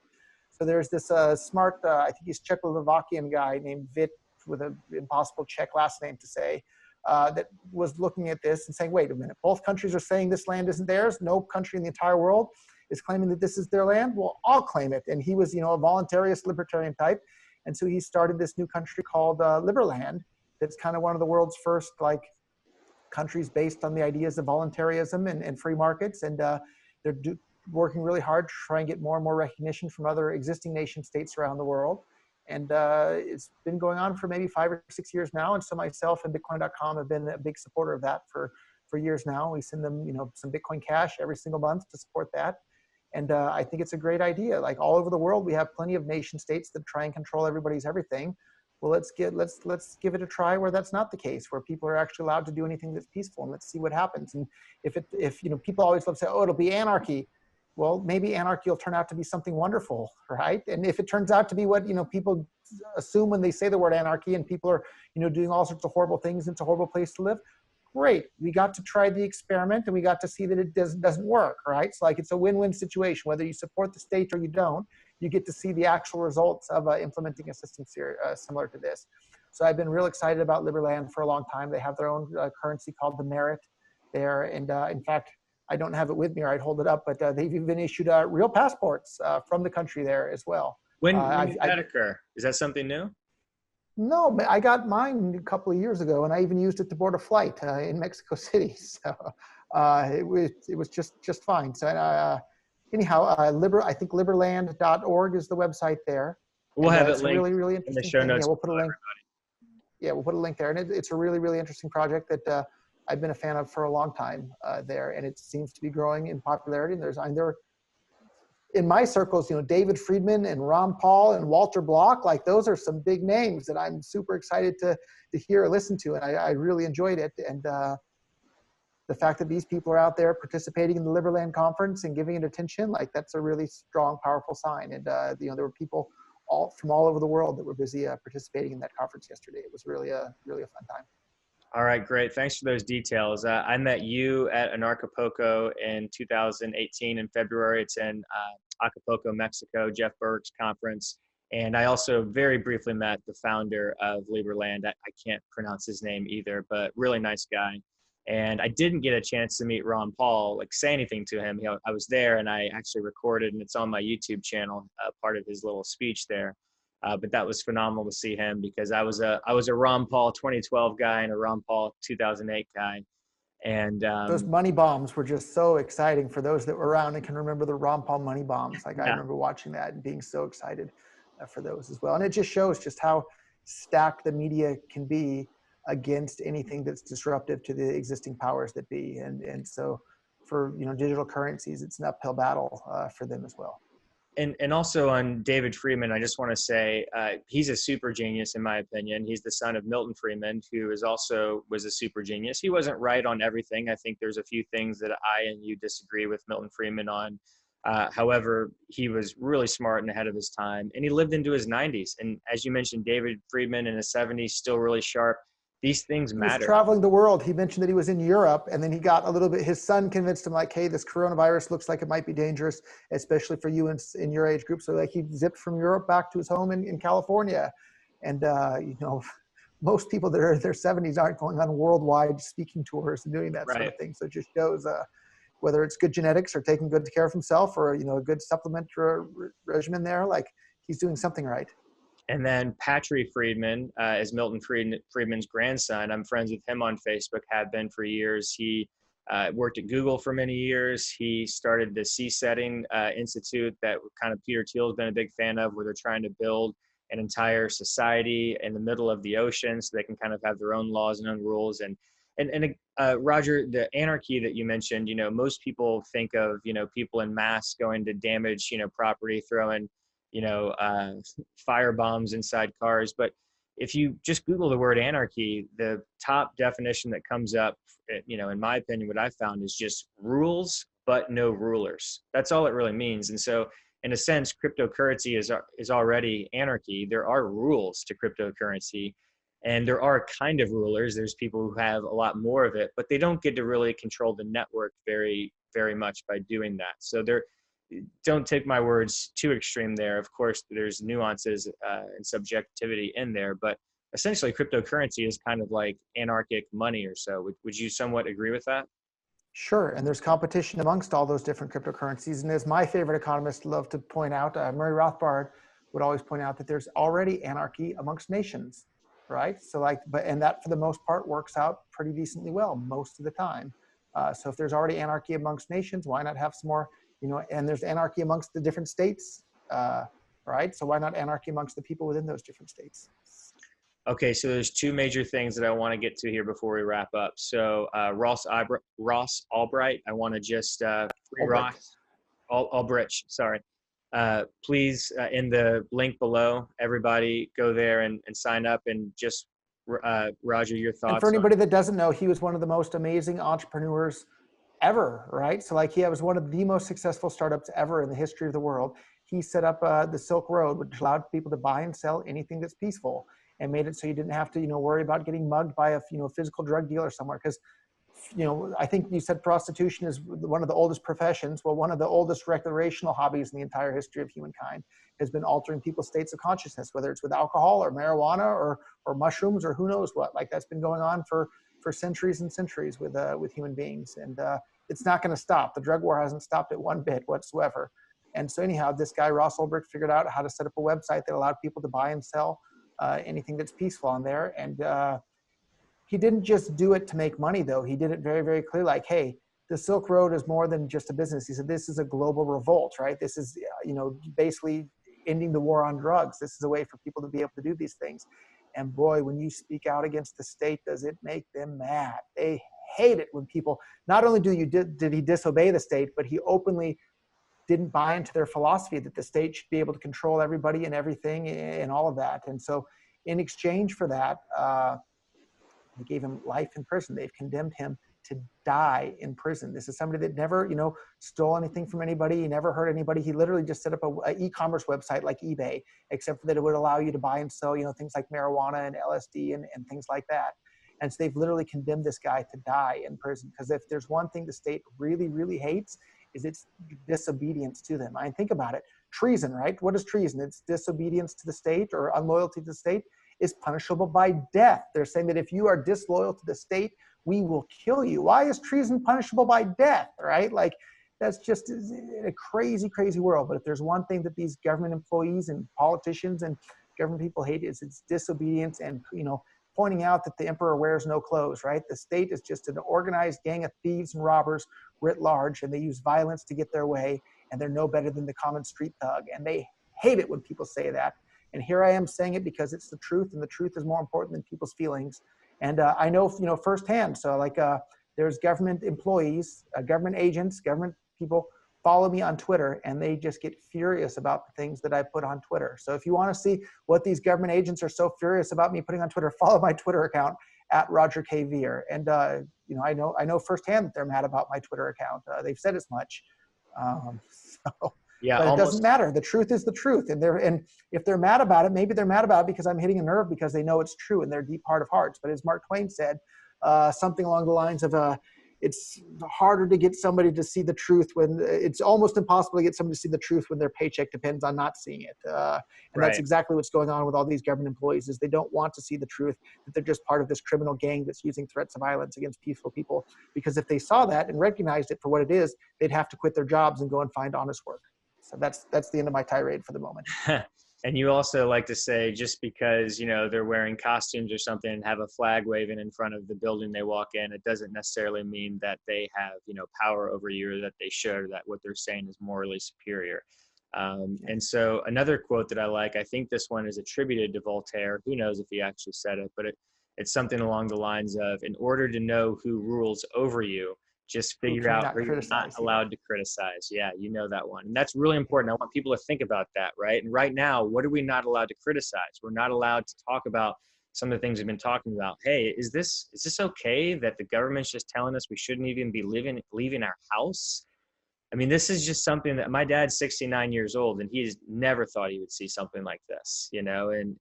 So there's this smart, I think he's Czechoslovakian guy named Vit, with an impossible Czech last name to say, that was looking at this and saying, wait a minute, both countries are saying this land isn't theirs. No country in the entire world is claiming that this is their land. Well, I'll claim it. And he was, a voluntarist libertarian type. And so he started this new country called Liberland. That's kind of one of the world's first countries based on the ideas of voluntarism and free markets. And they're working really hard to try and get more and more recognition from other existing nation states around the world. And it's been going on for maybe 5 or 6 years now. And so myself and Bitcoin.com have been a big supporter of that for years now. We send them, some Bitcoin Cash every single month to support that. And I think it's a great idea. Like all over the world, we have plenty of nation states that try and control everybody's everything. Well, let's give it a try where that's not the case, where people are actually allowed to do anything that's peaceful, and let's see what happens. And if people always love to say, oh, it'll be anarchy. Well, maybe anarchy will turn out to be something wonderful, right? And if it turns out to be what people assume when they say the word anarchy, and people are doing all sorts of horrible things, it's a horrible place to live. Great, we got to try the experiment, and we got to see that it doesn't work, right? So it's a win-win situation. Whether you support the state or you don't, you get to see the actual results of implementing a system similar to this. So I've been real excited about Liberland for a long time. They have their own currency called the Merit there, and in fact, I don't have it with me, or I'd hold it up, but they've even issued real passports from the country there as well. When did that occur? Is that something new? No, I got mine a couple of years ago, and I even used it to board a flight in Mexico City. So it was just fine. So anyhow, I think liberland.org is the website there. We'll have it linked really, really in interesting the show notes. Yeah, we'll put a link. Yeah, we'll put a link there, and it's a really, really interesting project that I've been a fan of for a long time there, and it seems to be growing in popularity. And there in my circles, David Friedman and Ron Paul and Walter Block, those are some big names that I'm super excited to hear or listen to, and I really enjoyed it. And the fact that these people are out there participating in the Liberland conference and giving it attention, that's a really strong, powerful sign. And there were people from all over the world that were busy participating in that conference yesterday. It was really a fun time. All right, great. Thanks for those details. I met you at Anarchapulco in 2018 in February. It's in Acapulco, Mexico, Jeff Berg's conference. And I also very briefly met the founder of Liberland. I can't pronounce his name either, but really nice guy. And I didn't get a chance to meet Ron Paul, say anything to him. I was there, and I actually recorded, and it's on my YouTube channel, part of his little speech there. But that was phenomenal to see him, because I was a Ron Paul 2012 guy and a Ron Paul 2008 guy. And those money bombs were just so exciting for those that were around and can remember the Ron Paul money bombs. I remember watching that and being so excited for those as well. And it just shows just how stacked the media can be against anything that's disruptive to the existing powers that be. And so for digital currencies, it's an uphill battle for them as well. And also on David Friedman, I just want to say he's a super genius in my opinion. He's the son of Milton Friedman, who is also was a super genius. He wasn't right on everything. I think there's a few things that I and you disagree with Milton Friedman on. However, he was really smart and ahead of his time, and he lived into his 90s. And as you mentioned, David Friedman in his 70s, still really sharp. These things He was matter. traveling the world. He mentioned that he was in Europe, and then he got a little bit, his son convinced him like, hey, this coronavirus looks like it might be dangerous, especially for you in your age group. So like he zipped from Europe back to his home in California. And, you know, most people that are in their 70s aren't going on worldwide speaking tours and doing that sort of thing. So it just shows whether it's good genetics or taking good care of himself or, you know, a good supplement regimen there, like he's doing something right. And then Patry Friedman is Milton Friedman's grandson. I'm friends with him on Facebook, have been for years. He worked at Google for many years. He started the Seasetting Institute that kind of Peter Thiel's been a big fan of, where they're trying to build an entire society in the middle of the ocean so they can kind of have their own laws and own rules. And Roger, the anarchy that you mentioned, you know, most people think of, you know, people in mass going to damage, you know, property, throwing, you know, fire bombs inside cars. But if you just Google the word anarchy, the top definition that comes up, you know, in my opinion, what I found is just rules, but no rulers. That's all it really means. And so in a sense, cryptocurrency is already anarchy. There are rules to cryptocurrency, and there are kind of rulers. There's people who have a lot more of it, but they don't get to really control the network very, very much by doing that. So don't take my words too extreme there. Of course, there's nuances and subjectivity in there, but essentially cryptocurrency is kind of like anarchic money or so. Would you somewhat agree with that? Sure, and there's competition amongst all those different cryptocurrencies. And as my favorite economist loved to point out, Murray Rothbard would always point out that there's already anarchy amongst nations, right? So like, and that for the most part works out pretty decently well most of the time. So if there's already anarchy amongst nations, why not have some more, you know, and there's anarchy amongst the different states, right? So why not anarchy amongst the people within those different states? Okay, so there's two major things that I want to get to here before we wrap up. So Ross Albright, I want to just Albright, sorry. Please, in the link below, everybody go there and sign up, and just Roger, your thoughts. And for anybody that doesn't know, he was one of the most amazing entrepreneurs ever, right? So like he was one of the most successful startups ever in the history of the world. He set up the Silk Road, which allowed people to buy and sell anything that's peaceful, and made it so you didn't have to, you know, worry about getting mugged by a, you know, physical drug dealer somewhere. Because, you know, I think you said prostitution is one of the oldest professions. Well, one of the oldest recreational hobbies in the entire history of humankind has been altering people's states of consciousness, whether it's with alcohol or marijuana or mushrooms or who knows what. Like that's been going on for centuries and centuries with human beings, and it's not going to stop. The drug war hasn't stopped it one bit whatsoever. And so anyhow, this guy Ross Ulbricht figured out how to set up a website that allowed people to buy and sell anything that's peaceful on there. And he didn't just do it to make money, though. He did it very, very clear, like, hey, the Silk Road is more than just a business. He said, this is a global revolt, right? This is, you know, basically ending the war on drugs. This is a way for people to be able to do these things. And boy, when you speak out against the state, does it make them mad. They hate it when people, not only did he disobey the state, but he openly didn't buy into their philosophy that the state should be able to control everybody and everything and all of that. And so in exchange for that, they gave him life in prison. They've condemned him to die in prison. This is somebody that never, you know, stole anything from anybody. He never hurt anybody. He literally just set up an e-commerce website like eBay, except for that it would allow you to buy and sell, you know, things like marijuana and LSD and things like that. And so they've literally condemned this guy to die in prison. Because if there's one thing the state really, really hates, is its disobedience to them. I mean, think about it. Treason, right? What is treason? It's disobedience to the state or unloyalty to the state is punishable by death. They're saying that if you are disloyal to the state, we will kill you. Why is treason punishable by death, right? Like, that's just a crazy, crazy world. But if there's one thing that these government employees and politicians and government people hate, is it's disobedience and, you know, pointing out that the emperor wears no clothes, right? The state is just an organized gang of thieves and robbers writ large, and they use violence to get their way, and they're no better than the common street thug. And they hate it when people say that. And here I am saying it because it's the truth, and the truth is more important than people's feelings. And I know, you know, firsthand. So like there's government employees, government agents, government people follow me on Twitter, and they just get furious about the things that I put on Twitter. So if you want to see what these government agents are so furious about me putting on Twitter, follow my Twitter account at Roger K. Veer. And you know, I know firsthand that they're mad about my Twitter account. They've said as much. So, Yeah, but it almost. doesn't matter. The truth is the truth. And if they're mad about it, maybe they're mad about it because I'm hitting a nerve because they know it's true in their deep heart of hearts. But as Mark Twain said, something along the lines of, it's harder to get somebody to see the truth when it's almost impossible to get somebody to see the truth when their paycheck depends on not seeing it. And that's exactly what's going on with all these government employees, is they don't want to see the truth, that they're just part of this criminal gang that's using threats of violence against peaceful people. Because if they saw that and recognized it for what it is, they'd have to quit their jobs and go and find honest work. So that's the end of my tirade for the moment. And you also like to say, just because, you know, they're wearing costumes or something and have a flag waving in front of the building they walk in, it doesn't necessarily mean that they have, you know, power over you, or that they should, or that what they're saying is morally superior. And so another quote that I like, I think this one is attributed to Voltaire. Who knows if he actually said it, but it's something along the lines of, in order to know who rules over you, just figure out who you're not allowed to criticize. Yeah, you know that one. And that's really important. I want people to think about that, right? And right now, what are we not allowed to criticize? We're not allowed to talk about some of the things we've been talking about. Hey, is this okay that the government's just telling us we shouldn't even be leaving our house? I mean, this is just something that my dad's 69 years old, and he's never thought he would see something like this, you know, and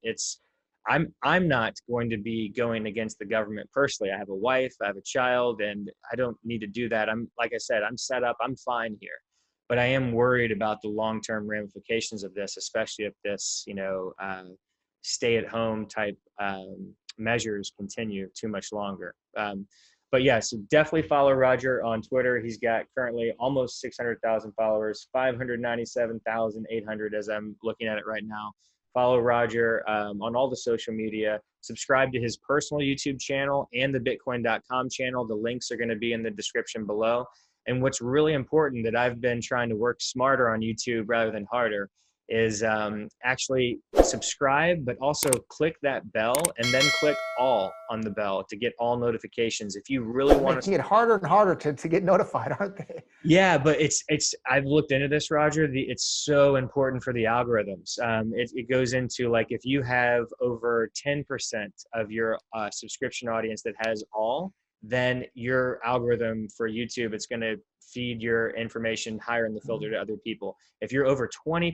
I'm not going to be going against the government personally. I have a wife, I have a child, and I don't need to do that. Like I said, I'm set up, I'm fine here. But I am worried about the long-term ramifications of this, especially if this, you know, stay-at-home type measures continue too much longer. But yeah, so definitely follow Roger on Twitter. He's got currently almost 600,000 followers, 597,800 as I'm looking at it right now. Follow Roger on all the social media. Subscribe to his personal YouTube channel and the Bitcoin.com channel. The links are going to be in the description below. And what's really important that I've been trying to work smarter on YouTube rather than harder is actually subscribe, but also click that bell and then click all on the bell to get all notifications. If you really want to, making it harder and harder to get notified, aren't they? Yeah, but I've looked into this, Roger. It's so important for the algorithms. It goes into, like, if you have over 10% of your subscription audience that has all, then your algorithm for YouTube, it's going to feed your information higher in the filter to other people. If you're over 20%,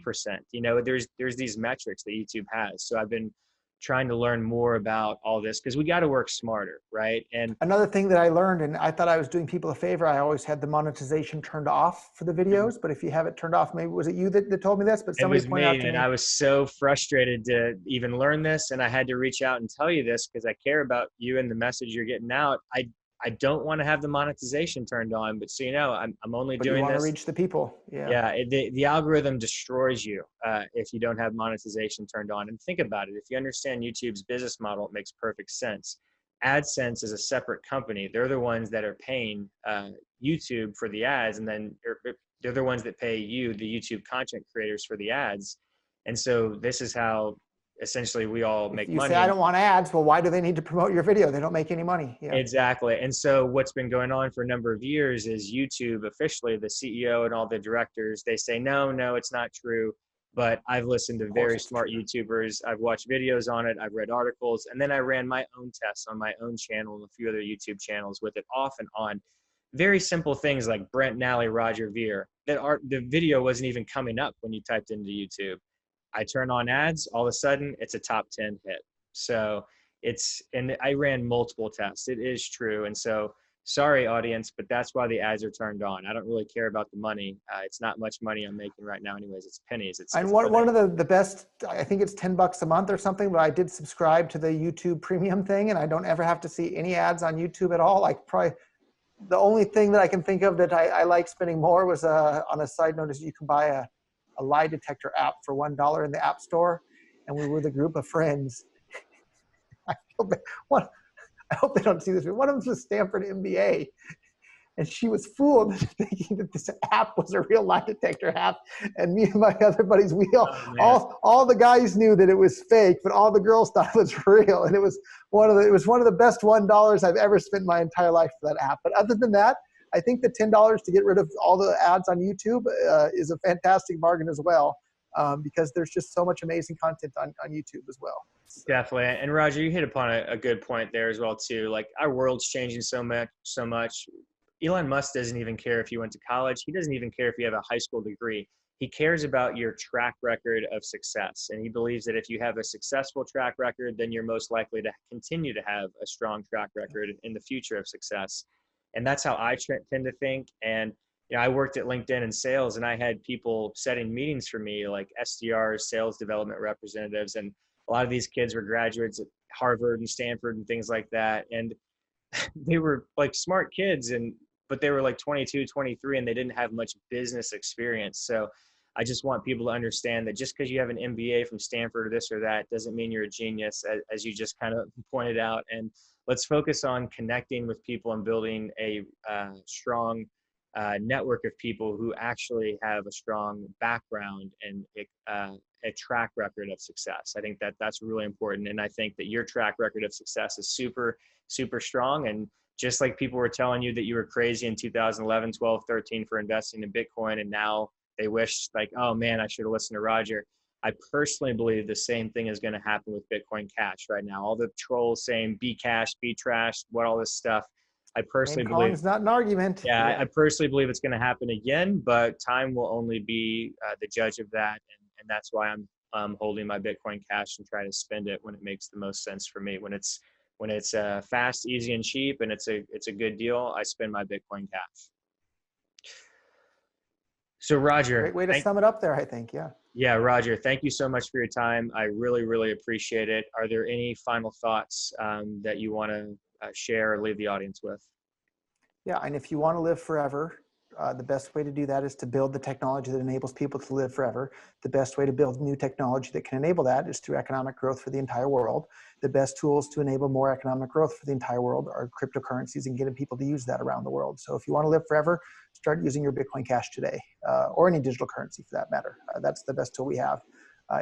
you know, there's these metrics that YouTube has. So I've been trying to learn more about all this because we got to work smarter, right? And another thing that I learned, and I thought I was doing people a favor, I always had the monetization turned off for the videos. But if you have it turned off, maybe was it you that told me this? But somebody pointed out to me. And I was so frustrated to even learn this, and I had to reach out and tell you this because I care about you and the message you're getting out. I don't want to have the monetization turned on, but so you know, I'm only doing this. You want to reach the people. Yeah. The algorithm destroys you if you don't have monetization turned on. And think about it. If you understand YouTube's business model, it makes perfect sense. AdSense is a separate company. They're the ones that are paying YouTube for the ads, and then they're the ones that pay you, the YouTube content creators, for the ads. And so this is how essentially we all make money. You say, I don't want ads. Well, why do they need to promote your video? They don't make any money. Yeah. Exactly. And so what's been going on for a number of years is YouTube, officially, the CEO and all the directors, they say, no, it's not true. But I've listened to very smart YouTubers. I've watched videos on it. I've read articles. And then I ran my own tests on my own channel and a few other YouTube channels with it off and on. Very simple things like Brent Nally, Roger Veer. The video wasn't even coming up when you typed into YouTube. I turn on ads, all of a sudden it's a top 10 hit. So and I ran multiple tests. It is true. And so, sorry audience, but that's why the ads are turned on. I don't really care about the money. It's not much money I'm making right now anyways. It's pennies. And one of the best, I think it's $10 a month or something, but I did subscribe to the YouTube premium thing, and I don't ever have to see any ads on YouTube at all. Like, probably the only thing that I can think of that I like spending more was on a side note is you can buy a lie detector app for $1 in the App Store, and we were the group of friends. I hope they don't see this. One of them was Stanford MBA, and she was fooled thinking that this app was a real lie detector app. And me and my other buddies, all the guys knew that it was fake, but all the girls thought it was real. And it was one of the best $1 I've ever spent my entire life for that app. But other than that, I think the $10 to get rid of all the ads on YouTube is a fantastic bargain as well, because there's just so much amazing content on YouTube as well. So. Definitely. And Roger, you hit upon a good point there as well too. Like, our world's changing so much. Elon Musk doesn't even care if you went to college. He doesn't even care if you have a high school degree. He cares about your track record of success. And he believes that if you have a successful track record, then you're most likely to continue to have a strong track record in the future of success. And that's how I tend to think. And I worked at LinkedIn in sales, and I had people setting meetings for me, like SDRs, sales development representatives. And a lot of these kids were graduates at Harvard and Stanford and things like that. And they were like smart kids, but they were like 22, 23, and they didn't have much business experience. So I just want people to understand that just because you have an MBA from Stanford or this or that doesn't mean you're a genius, as you just kind of pointed out. And let's focus on connecting with people and building a strong network of people who actually have a strong background and a track record of success. I think that's really important. And I think that your track record of success is super, super strong. And just like people were telling you that you were crazy in 2011, 12, 13 for investing in Bitcoin, and now they wish like, oh man, I should have listened to Roger. I personally believe the same thing is going to happen with Bitcoin Cash right now. All the trolls saying be cash, be trash, what all this stuff. I personally believe it's not an argument. Yeah, I personally believe it's going to happen again, but time will only be the judge of that. And that's why I'm holding my Bitcoin Cash and try to spend it when it makes the most sense for me. When it's fast, easy, and cheap, and it's a good deal, I spend my Bitcoin Cash. So Roger, great way to sum it up there, I think. Yeah. Yeah, Roger, thank you so much for your time. I really, really appreciate it. Are there any final thoughts that you want to share or leave the audience with? Yeah, and if you want to live forever, the best way to do that is to build the technology that enables people to live forever. The best way to build new technology that can enable that is through economic growth for the entire world. The best tools to enable more economic growth for the entire world are cryptocurrencies and getting people to use that around the world. So if you want to live forever, start using your Bitcoin Cash today, or any digital currency for that matter. That's the best tool we have.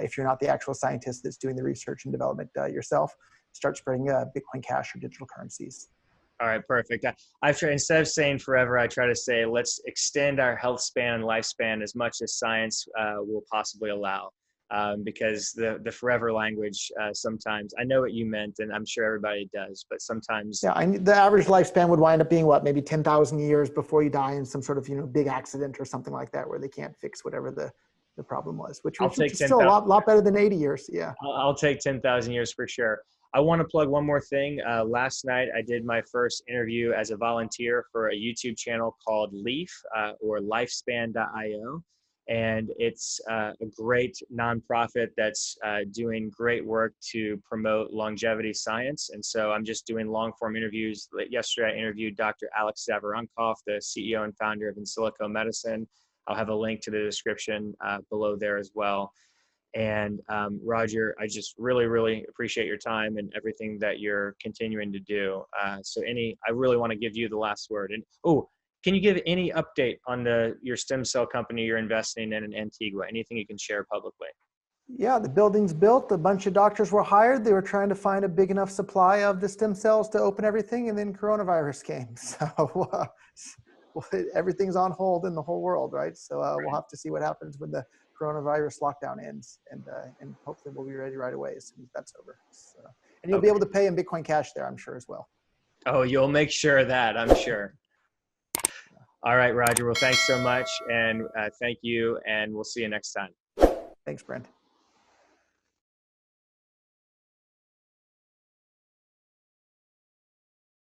If you're not the actual scientist that's doing the research and development yourself, start spreading Bitcoin Cash or digital currencies. All right, perfect. I've tried, instead of saying forever, I try to say, let's extend our health span and lifespan as much as science will possibly allow. Because the forever language, sometimes, I know what you meant, and I'm sure everybody does, but sometimes. Yeah, the average lifespan would wind up being what, maybe 10,000 years before you die in some sort of, big accident or something like that, where they can't fix whatever the problem was, which is still a lot better than 80 years. Yeah. I'll take 10,000 years for sure. I want to plug one more thing. Last night, I did my first interview as a volunteer for a YouTube channel called Leaf, or lifespan.io. And it's a great nonprofit that's doing great work to promote longevity science. And so I'm just doing long form interviews. Yesterday, I interviewed Dr. Alex Zavaronkov, the CEO and founder of In Silico Medicine. I'll have a link to the description below there as well. And Roger, I just really, really appreciate your time and everything that you're continuing to do. I really want to give you the last word. And can you give any update on your stem cell company you're investing in Antigua? Anything you can share publicly? Yeah, the building's built. A bunch of doctors were hired. They were trying to find a big enough supply of the stem cells to open everything, and then coronavirus came. So everything's on hold in the whole world, right? So we'll have to see what happens when the coronavirus lockdown ends, and hopefully we'll be ready right away as soon as that's over. So, and you'll be able to pay in Bitcoin Cash there, I'm sure, as well. Oh, you'll make sure of that, I'm sure. All right, Roger. Well, thanks so much, and thank you, and we'll see you next time. Thanks, Brent.